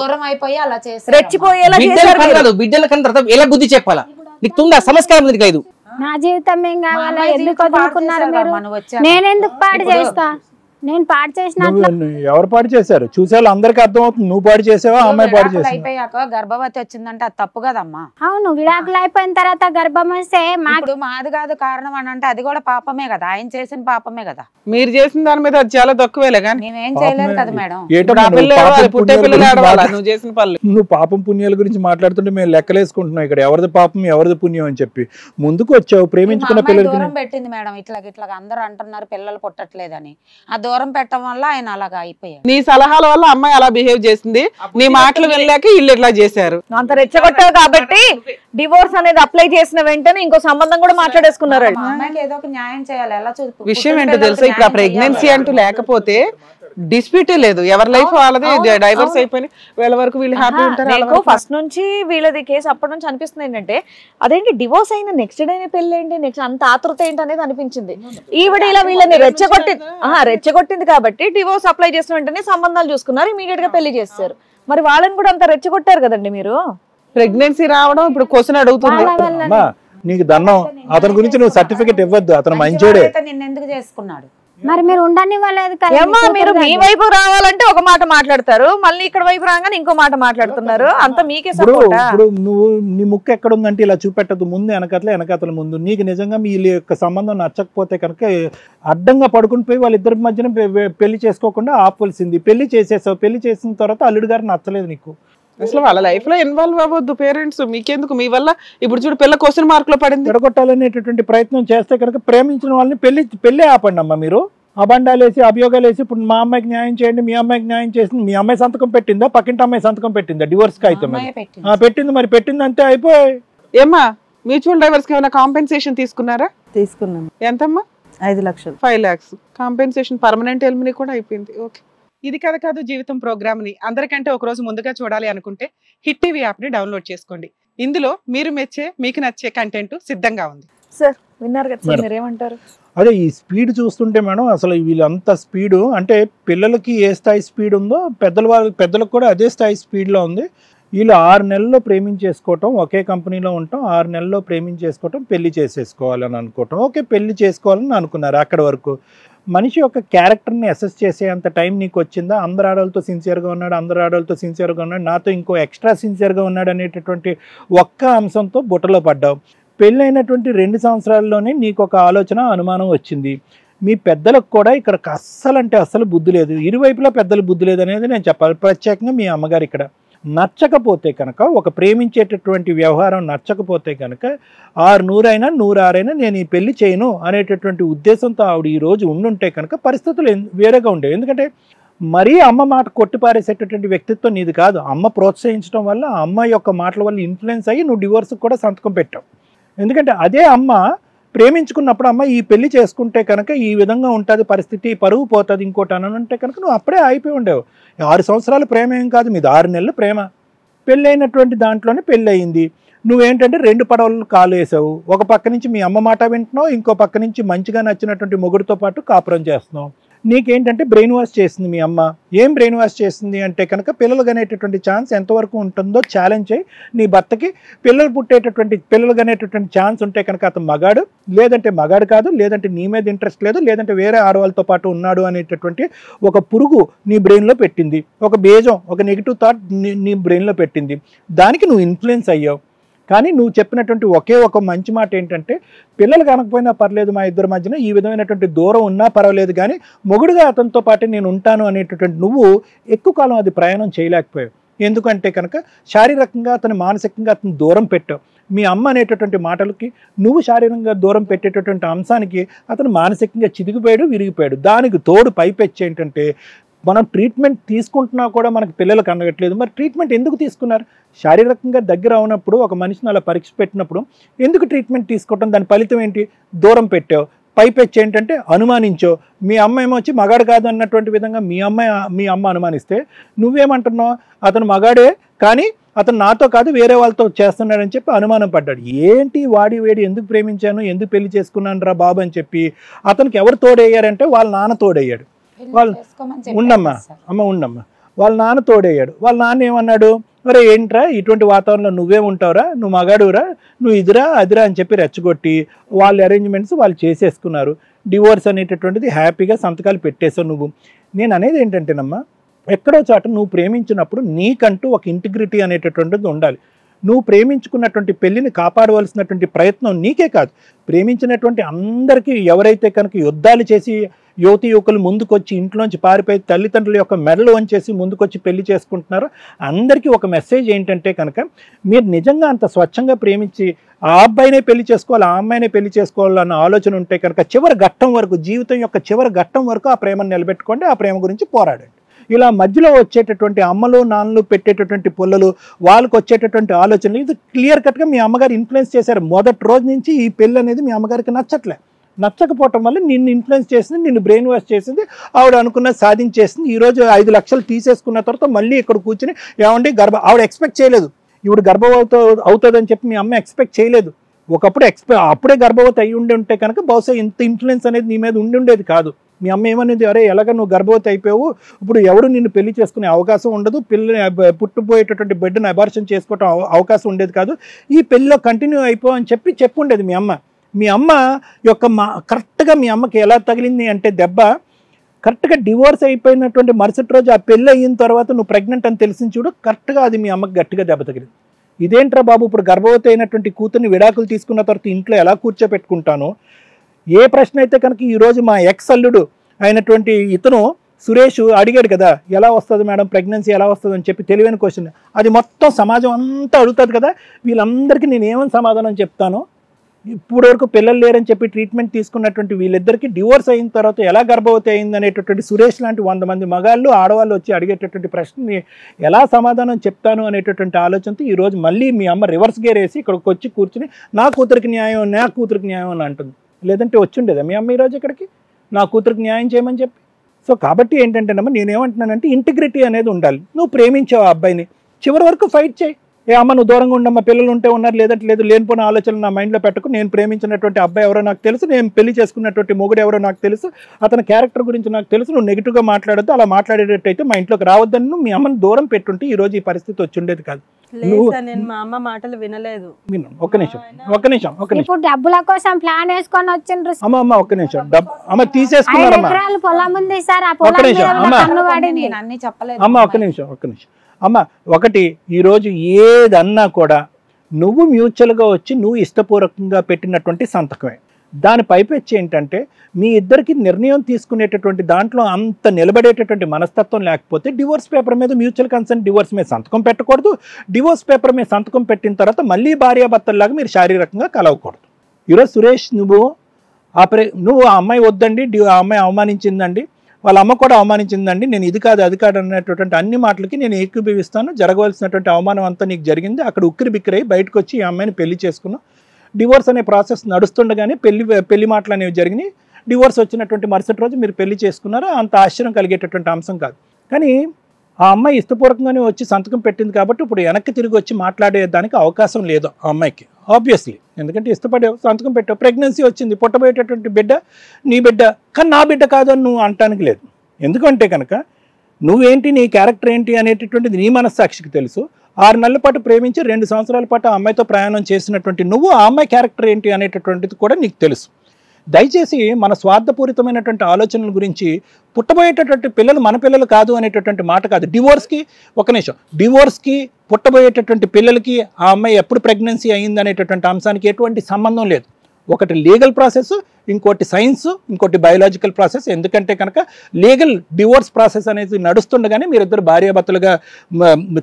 దూరం అయిపోయి అలా చేశారు, రెచ్చిపోయేలా చేశారు. బిడ్డల కన్నా ఎలా బుద్ధి చెప్పాలా? నీకు తుందా సంస్కారం లేదు. నా జీవితం ఏం కావాలా? ఎందుకు వదులుకున్నారు మీరు? నేనెందుకు పాడు చేస్తా? నేను పాడు చేసిన ఎవరు పాడు చేశారు చూసారు అందరికి అర్థం అవుతుంది. నువ్వు పాడు చేసావా, అమ్మాయి పాడు చేసావా? అయిపోయాక గర్భవతి వచ్చిందంటే అది తప్పు కదమ్మా. అవును, విడాకులు అయిపోయిన తర్వాత గర్భం వస్తే మాది కాదు కారణం అని అంటే అది కూడా పాపమే కదా, ఆయన చేసిన పాపమే కదా. మీరు చేసిన దాని మీద అది చాలా తక్కువేలే కానీ మేమేం చేయలేదు కదా మేడం. నువ్వు పాపం పుణ్యాల గురించి మాట్లాడుతుంటే మేము లెక్కలేసుకుంటున్నాం ఇక్కడ ఎవరిది పాపం ఎవరిది పుణ్యం అని చెప్పి. ముందుకు వచ్చావు, ప్రేమించుకున్న పిల్లలకి దూరం పెట్టింది మేడం. ఇట్లా అందరూ అంటున్నారు పిల్లలు పుట్టట్లేదని, ఆ దూరం పెట్టడం వల్ల ఆయన అలాగా అయిపోయారు. నీ సలహాల వల్ల అమ్మాయి అలా బిహేవ్ చేసింది, నీ మాటలు వెళ్ళాక ఇల్లు ఇట్లా చేశారు. అంత రెచ్చగొట్టావు కాబట్టి డివోర్స్ అనేది అప్లై చేసిన వెంటనే ఇంకో సంబంధం కూడా మాట్లాడేసుకున్నారు. అమ్మాయికి ఏదో ఒక న్యాయం చేయాలి. ఎలా విషయం ఏంటో తెలుసా, ఇప్పుడు ఆ ప్రెగ్నెన్సీ అంటూ లేకపోతే డిస్ప్యూటే లేదు, ఎవరి లైఫ్ వాళ్ళది, డైవర్స్ అయిపోయి వీళ్ళ వరకు వీళ్ళు హ్యాపీ ఉంటారు. ఫస్ట్ నుంచి వీళ్ళది కేసు అప్పటి నుంచి అనిపిస్తుంది ఏంటంటే అదేంటి డివోర్స్ అయిన నెక్స్ట్ డేనే పెళ్లి ఏంటి, నెక్స్ట్ అంత ఆతృత ఏంటి అనేది అనిపించింది. ఈవిడ ఇలా వీళ్ళని రెచ్చగొట్టింది కాబట్టి డివోర్స్ అప్లై చేసిన వెంటనే సంబంధాలు చూసుకున్నారు, ఇమీడియట్ గా పెళ్లి చేస్తారు. మరి వాళ్ళని కూడా అంత రెచ్చగొట్టారు కదండి మీరు. ప్రెగ్నెన్సీ రావడం ఇప్పుడు క్వశ్చన్ అడుగుతుంది. నీకు దన్నం, అతని గురించి నువ్వు సర్టిఫికెట్ ఇవ్వద్దు, అతను మంచోడే. నిన్నెందుకు చేసుకున్నాడు? మరి మీరు ఉండనివ్వలేదు కదా. మీరు మీ వైపు రావాలంటే ఒక మాట మాట్లాడతారు, మళ్ళీ ఇక్కడ వైపు రాగానే ఇంకో మాట మాట్లాడుతున్నారు. అంత మీకే సపోర్ట్. ఇప్పుడు నువ్వు నీ ముక్కు ఎక్కడ ఉందంటే ఇలా చూపెట్టదు, ముందు వెనకతల ముందు. నీకు నిజంగా మీ యొక్క సంబంధం నచ్చకపోతే కనుక అడ్డంగా పడుకుని పోయి వాళ్ళిద్దరి మధ్యన పెళ్లి చేసుకోకుండా ఆపవలసింది. పెళ్లి చేసేసావు, పెళ్లి చేసిన తర్వాత అల్లుడు గారు నచ్చలేదు నీకు. అసలు వాళ్ళ లైఫ్ లో ఇన్వాల్వ్ అవ్వద్దు పేరెంట్స్. మీకెందుకు? మీ వల్ల ఇప్పుడు చూడు పిల్ల క్వశ్చన్ మార్క్ లో పడింది. ఎడగొట్టాలనేటటువంటి ప్రయత్నం చేస్తే కనుక ప్రేమించిన వాళ్ళని పెళ్లి ఆపండి అమ్మా. మీరు అబండాలేసి అభియోగాలేసి ఇప్పుడు మా అమ్మాయికి న్యాయం చేయండి, మీ అమ్మాయికి న్యాయం చేసింది. మీ అమ్మాయి సంతకం పెట్టిందా, పక్కింటి అమ్మాయి సంతకం పెట్టిందా డివోర్స్ కి? అయితే పెట్టింది, మరి పెట్టింది అంతే అయిపోయి. ఏమ్మా మ్యూచువల్ డైవర్స్ కి ఏమైనా కాంపెన్సేషన్ తీసుకున్నారా? తీసుకున్నాం. ఎంతమ్మా? 5 లక్షలు. 5 lakhs కాంపెన్సేషన్. పర్మనెంట్ ఎలిమినీ కూడా అయిపోయింది. ఓకే. ఇది కథ కాదు జీవితం ప్రోగ్రామ్ ని అందరికంటే ఒక రోజు ముందుగా చూడాలి అనుకుంటే హిట్ టీవీ యాప్ ని డౌన్లోడ్ చేసుకోండి. ఇందులో మీరు మెచ్చే మీకు నచ్చే కంటెంట్ సిద్ధంగా ఉంది. సార్ విన్నారు కదా సార్, మీరేమంటారు? అదే ఈ స్పీడ్ చూస్తుంటే మేడం, అసలు వీళ్ళంత స్పీడు అంటే పిల్లలకి ఏ స్థాయి స్పీడ్ ఉందో పెద్దలకు కూడా అదే స్థాయి స్పీడ్లో ఉంది. వీళ్ళు 6 నెలల్లో ప్రేమించేసుకోవటం, ఒకే కంపెనీలో ఉంటాం, 6 నెలల్లో ప్రేమించేసుకోవటం, పెళ్లి చేసేసుకోవాలని అనుకోవటం. ఓకే, పెళ్లి చేసుకోవాలని అనుకున్నారు అక్కడ వరకు. మనిషి యొక్క క్యారెక్టర్ని అసెస్ చేసే అంత టైం నీకు వచ్చిందా? అందరు ఆడవాళ్ళతో సిన్సియర్గా ఉన్నాడు, అందరు ఆడవాళ్ళతో సిన్సియర్గా ఉన్నాడు, నాతో ఇంకో ఎక్స్ట్రా సిన్సియర్గా ఉన్నాడు అనేటటువంటి ఒక్క అంశంతో బుట్టలో పడ్డావు. పెళ్ళైనటువంటి 2 సంవత్సరాల్లోనే నీకు ఒక ఆలోచన, అనుమానం వచ్చింది. మీ పెద్దలకు కూడా ఇక్కడ అస్సలు బుద్ధి లేదు, ఇరువైపులా పెద్దలు బుద్ధి లేదు అనేది నేను చెప్పాలి. ప్రత్యేకంగా మీ అమ్మగారు ఇక్కడ నచ్చకపోతే కనుక, ఒక ప్రేమించేటటువంటి వ్యవహారం నచ్చకపోతే కనుక 600 అయినా 106 అయినా నేను ఈ పెళ్లి చేయను అనేటటువంటి ఉద్దేశంతో ఆవిడ ఈరోజు ఉండుంటే కనుక పరిస్థితులు వేరేగా ఉండేవి. ఎందుకంటే మరీ అమ్మ మాట కొట్టిపారేసేటటువంటి వ్యక్తిత్వం నీది కాదు. అమ్మ ప్రోత్సహించడం వల్ల, అమ్మ యొక్క మాటల వల్ల ఇన్ఫ్లుయెన్స్ అయ్యి నువ్వు డివోర్స్కి కూడా సంతకం పెట్టావు. ఎందుకంటే అదే అమ్మ ప్రేమించుకున్నప్పుడు, అమ్మ ఈ పెళ్లి చేసుకుంటే కనుక ఈ విధంగా ఉంటుంది పరిస్థితి, పరువు పోతుంది ఇంకోటి అని అంటే కనుక నువ్వు అప్పుడే అయిపోయి ఉండేవు. 6 సంవత్సరాల ప్రేమ ఏం కాదు, మీది 6 నెలల ప్రేమ. పెళ్ళైనటువంటి దాంట్లోనే పెళ్ళి అయింది. నువ్వేంటంటే 2 పడవలు కాలు వేసావు. ఒక పక్క నుంచి మీ అమ్మ మాట వింటున్నావు, ఇంకో పక్క నుంచి మంచిగా నచ్చినటువంటి మొగుడితో పాటు కాపురం చేస్తున్నావు. నీకేంటంటే బ్రెయిన్ వాష్ చేసింది మీ అమ్మ. ఏం బ్రెయిన్ వాష్ చేసింది అంటే కనుక, పిల్లలు కనేటటువంటి ఛాన్స్ ఎంతవరకు ఉంటుందో ఛాలెంజ్ అయ్యి నీ భర్తకి పిల్లలు కనేటటువంటి ఛాన్స్ ఉంటే కనుక అతను మగాడు, లేదంటే మగాడు కాదు, లేదంటే నీ మీద ఇంట్రెస్ట్ లేదు, లేదంటే వేరే ఆడవాళ్ళతో పాటు ఉన్నాడు అనేటటువంటి ఒక పురుగు నీ బ్రెయిన్లో పెట్టింది. ఒక బేజం, ఒక నెగిటివ్ థాట్ నీ బ్రెయిన్లో పెట్టింది. దానికి నువ్వు ఇన్ఫ్లుయెన్స్ అయ్యావు. కానీ నువ్వు చెప్పినటువంటి ఒకే ఒక మంచి మాట ఏంటంటే, పిల్లలు కనకపోయినా పర్లేదు, మా ఇద్దరి మధ్యన ఈ విధమైనటువంటి దూరం ఉన్నా పర్వాలేదు, కానీ మొగుడుగా అతనితో పాటు నేను ఉంటాను అనేటటువంటి నువ్వు ఎక్కువ కాలం అది ప్రయాణం చేయలేకపోయావు. ఎందుకంటే కనుక శారీరకంగా అతను, మానసికంగా అతను దూరం పెట్టావు. మీ అమ్మ అనేటటువంటి మాటలకి నువ్వు శారీరకంగా దూరం పెట్టేటటువంటి అంశానికి అతను మానసికంగా చిదిగిపోయాడు, విరిగిపోయాడు. దానికి తోడు పైపెచ్చి ఏంటంటే, మనం ట్రీట్మెంట్ తీసుకుంటున్నా కూడా మనకు పిల్లలు కనగట్లేదు. మరి ట్రీట్మెంట్ ఎందుకు తీసుకున్నారు? శారీరకంగా దగ్గర అవునప్పుడు, ఒక మనిషిని అలా పరీక్ష పెట్టినప్పుడు ఎందుకు ట్రీట్మెంట్ తీసుకోవటం? దాని ఫలితం ఏంటి? దూరం పెట్టావు. పైపెచ్చి ఏంటంటే అనుమానించో. మీ అమ్మ ఏమొచ్చి మగాడు కాదు అన్నటువంటి విధంగా మీ అమ్మ అనుమానిస్తే, నువ్వేమంటున్నావు? అతను మగాడే, కానీ అతను నాతో కాదు వేరే వాళ్ళతో చేస్తున్నాడని చెప్పి అనుమానం పడ్డాడు. ఏంటి వాడి వేడి, ఎందుకు ప్రేమించాను, ఎందుకు పెళ్లి చేసుకున్నాను రా బాబు అని చెప్పి అతనికి ఎవరు తోడయ్యారంటే వాళ్ళ నాన్న తోడయ్యాడు. ఉండమ్మా వాళ్ళ నాన్న తోడయ్యాడు. వాళ్ళ నాన్న ఏమన్నాడు? మరి ఏంట్రా ఇటువంటి వాతావరణంలో నువ్వే ఉంటావురా, నువ్వు మగాడురా, నువ్వు ఇదిరా అదిరా అని చెప్పి రెచ్చగొట్టి వాళ్ళ అరేంజ్మెంట్స్ వాళ్ళు చేసేసుకున్నారు. డివోర్స్ అనేటటువంటిది హ్యాపీగా సంతకాలు పెట్టేసావు నువ్వు. నేను అనేది ఏంటంటేనమ్మా, ఎక్కడో చోట నువ్వు ప్రేమించినప్పుడు నీకంటూ ఒక ఇంటిగ్రిటీ అనేటటువంటిది ఉండాలి. నువ్వు ప్రేమించుకున్నటువంటి పెళ్లిని కాపాడవలసినటువంటి ప్రయత్నం నీకే కాదు, ప్రేమించినటువంటి అందరికీ. ఎవరైతే కనుక యుద్ధాలు చేసి యువతి యువకులు ముందుకొచ్చి ఇంట్లోంచి పారిపోయి తల్లిదండ్రుల యొక్క మెడలు వంచేసి ముందుకొచ్చి పెళ్లి చేసుకుంటున్నారో అందరికీ ఒక మెసేజ్ ఏంటంటే కనుక, మీరు నిజంగా అంత స్వచ్ఛంగా ప్రేమించి ఆ అబ్బాయినే పెళ్లి చేసుకోవాలి, ఆ అమ్మాయినే పెళ్లి చేసుకోవాలన్న ఆలోచన ఉంటే కనుక చివరి ఘట్టం వరకు, జీవితం యొక్క చివరి ఘట్టం వరకు ఆ ప్రేమను నిలబెట్టుకోండి, ఆ ప్రేమ గురించి పోరాడండి. ఇలా మధ్యలో వచ్చేటటువంటి అమ్మలు నాన్నలు పెట్టేటటువంటి పుల్లలు, వాళ్ళకు వచ్చేటటువంటి ఆలోచనలు, ఇది క్లియర్ కట్గా మీ అమ్మగారు ఇన్ఫ్లుయెన్స్ చేశారు. మొదటి రోజు నుంచి ఈ పెళ్ళి అనేది మీ అమ్మగారికి నచ్చకపోవటం వల్ల నిన్ను ఇన్ఫ్లుయెన్స్ చేసింది, నిన్ను బ్రెయిన్ వాష్ చేసింది. ఆవిడ అనుకున్న సాధించేసింది. ఈరోజు 5 లక్షలు తీసేసుకున్న తర్వాత మళ్ళీ ఇక్కడ కూర్చుని ఏమండి ఆవిడ ఎక్స్పెక్ట్ చేయలేదు ఈవిడ గర్భవతి అవుతుందని చెప్పి మీ అమ్మ ఎక్స్పెక్ట్ చేయలేదు. ఒకప్పుడు అప్పుడే గర్భవతి అయ్యి ఉంటే కనుక బహుశా ఇంత ఇన్ఫ్లుయెన్స్ అనేది నీ మీద ఉండేది కాదు. మీ అమ్మ ఏమనేది, అరే ఎలాగ నువ్వు గర్భవతి అయిపోయావు, ఇప్పుడు ఎవరు నిన్ను పెళ్లి చేసుకునే అవకాశం ఉండదు, పిల్లని పుట్టుపోయేటటువంటి బిడ్డను అబార్షన్ చేసుకోవటం అవకాశం ఉండేది కాదు, ఈ పెళ్లిలో కంటిన్యూ అయిపో అని చెప్పి ఉండేది మీ అమ్మ. మీ అమ్మ యొక్క కరెక్ట్గా మీ అమ్మకి ఎలా తగిలింది అంటే దెబ్బ, కరెక్ట్గా డివోర్స్ అయిపోయినటువంటి మరుసటి రోజు ఆ పెళ్ళి అయిన తర్వాత నువ్వు ప్రెగ్నెంట్ అని తెలిసింది చూడు, కరెక్ట్గా అది మీ అమ్మకి గట్టిగా దెబ్బ తగిలింది. ఇదేంట్రా బాబు, ఇప్పుడు గర్భవతి అయినటువంటి కూతుర్ని విడాకులు తీసుకున్న తర్వాత ఇంట్లో ఎలా కూర్చోపెట్టుకుంటాను? ఏ ప్రశ్న అయితే కనుక ఈరోజు మా ఎక్స్ అల్లుడు అయినటువంటి ఇతను సురేష్ అడిగాడు కదా, ఎలా వస్తుంది మేడం ప్రెగ్నెన్సీ, ఎలా వస్తుంది అని చెప్పి తెలివైన క్వశ్చన్, అది మొత్తం సమాజం అంతా అడుగుతుంది కదా. వీళ్ళందరికీ నేను ఏమని సమాధానం చెప్తాను? ఇప్పుడు వరకు పిల్లలు లేరని చెప్పి ట్రీట్మెంట్ తీసుకున్నటువంటి వీళ్ళిద్దరికీ డివోర్స్ అయిన తర్వాత ఎలా గర్భవతి అయింది అనేటటువంటి సురేష్ లాంటి 100 మంది మగాళ్ళు ఆడవాళ్ళు వచ్చి అడిగేటటువంటి ప్రశ్నని ఎలా సమాధానం చెప్తాను అనేటటువంటి ఆలోచనతో ఈరోజు మళ్ళీ మీ అమ్మ రివర్స్ గేర్ వేసి ఇక్కడికి వచ్చి కూర్చుని నా కూతురికి న్యాయం అని అంటుంది. లేదంటే వచ్చిండేదా మీ అమ్మ ఈరోజు ఇక్కడికి నా కూతురికి న్యాయం చేయమని చెప్పి? సో కాబట్టి ఏంటంటేనమ్మా, నేనేమంటున్నానంటే ఇంటిగ్రిటీ అనేది ఉండాలి. నువ్వు ప్రేమించావు ఆ అబ్బాయిని, చివరి వరకు ఫైట్ చేయి. ఏ అమ్మ నువ్వు దూరంగా ఉండమ్మా, పిల్లలు ఉంటే ఉన్నారు, లేదంటే లేదు, లేనిపోయిన ఆలోచనలు నా మైండ్లో పెట్టకు. నేను ప్రేమించినటువంటి అబ్బాయి ఎవరో నాకు తెలుసు, నేను పెళ్లి చేసుకున్నటువంటి మొగుడు ఎవరో నాకు తెలుసు, అతని క్యారెక్టర్ గురించి నాకు తెలుసు, నువ్వు నెగిటివ్గా మాట్లాడద్దు, అలా మాట్లాడేటట్టయితే మా ఇంట్లోకి రావద్దని నువ్వు మీ అమ్మని దూరం పెట్టుంటే ఈరోజు ఈ పరిస్థితి వచ్చి ఉండేది కాదు. లేదు సార్, నేను మా అమ్మ మాటలు వినలేదు. ఒక్క నిమిషం ఇప్పుడు డబ్బుల కోసం ప్లాన్ వేసుకొని వచ్చిండ్రు. అమ్మ ఒక్క నిమిషం. అమ్మ తీసేసుకున్నారమ్మా. 5 ఎకరాల పొలం ఉంది సార్, ఆ ఒక్క పొలం నిమిషం మీద అమ్మ. కన్ను పడింది. నేను అన్ని చెప్పలేదు అమ్మ ఒక్క నిమిషం అమ్మ. ఒకటి, ఈరోజు ఏదన్నా కూడా నువ్వు మ్యూచువల్గా వచ్చి నువ్వు ఇష్టపూర్వకంగా పెట్టినటువంటి సంతకమే. దాని పైపెచ్చి ఏంటంటే మీ ఇద్దరికి నిర్ణయం తీసుకునేటటువంటి దాంట్లో అంత నిలబడేటటువంటి మనస్తత్వం లేకపోతే డివోర్స్ పేపర్ మీద మ్యూచువల్ కన్సెంట్ డివోర్స్ మీద సంతకం పెట్టకూడదు. డివోర్స్ పేపర్ మీద సంతకం పెట్టిన తర్వాత మళ్ళీ భార్యాభర్తల్లాగా మీరు శారీరకంగా కలవకూడదు. ఈరోజు సురేష్ నువ్వు ఆ అమ్మాయి వద్దండి, ఆ అమ్మాయి అవమానించిందండి, వాళ్ళ అమ్మ కూడా అవమానించిందండి, నేను ఇది కాదు అది కాదు అన్నటువంటి అన్ని మాటలకి నేను ఏకీభవిస్తాను. జరగవలసినటువంటి అవమానం అంతా నీకు జరిగింది. అక్కడ ఉక్కిరి బిక్కిరై బయటకు వచ్చి ఈ అమ్మాయిని పెళ్లి చేసుకున్నావు. డివోర్స్ అనే ప్రాసెస్ నడుస్తుండగానే పెళ్లి మాటలు అనేవి జరిగినాయి. డివోర్స్ వచ్చినటువంటి మరుసటి రోజు మీరు పెళ్లి చేసుకున్నారు. అంత ఆశ్చర్యం కలిగేటటువంటి అంశం కాదు. కానీ ఆ అమ్మాయి ఇష్టపూర్వకంగానే వచ్చి సంతకం పెట్టింది కాబట్టి ఇప్పుడు వెనక్కి తిరిగి వచ్చి మాట్లాడేదానికి అవకాశం లేదు ఆ అమ్మాయికి, ఆబ్వియస్లీ. ఎందుకంటే ఇష్టపడే సంతకం పెట్టావు, ప్రెగ్నెన్సీ వచ్చింది, పుట్టబోయేటటువంటి బిడ్డ నీ బిడ్డ, కానీ నా బిడ్డ కాదు అని నువ్వు అనటానికి లేదు. ఎందుకంటే కనుక నువ్వేంటి, నీ క్యారెక్టర్ ఏంటి అనేటటువంటిది నీ మనస్సాక్షికి తెలుసు. 6 నెలల పాటు ప్రేమించి 2 సంవత్సరాల పాటు ఆ అమ్మాయితో ప్రయాణం చేసినటువంటి నువ్వు ఆ అమ్మాయి క్యారెక్టర్ ఏంటి అనేటటువంటిది కూడా నీకు తెలుసు. దయచేసి మన స్వార్థపూరితమైనటువంటి ఆలోచనల గురించి పుట్టబోయేటటువంటి పిల్లలు మన పిల్లలు కాదు అనేటటువంటి మాట కాదు. డివోర్స్కి పుట్టబోయేటటువంటి పిల్లలకి ఆ అమ్మాయి ఎప్పుడు ప్రెగ్నెన్సీ అయ్యింది అనేటటువంటి అంశానికి ఎటువంటి సంబంధం లేదు. ఒకటి లీగల్ ప్రాసెస్, ఇంకోటి సైన్స్, ఇంకోటి బయోలాజికల్ ప్రాసెస్. ఎందుకంటే కనుక లీగల్ డివోర్స్ ప్రాసెస్ అనేది నడుస్తుండగానే మీరిద్దరు భార్యాభర్తలుగా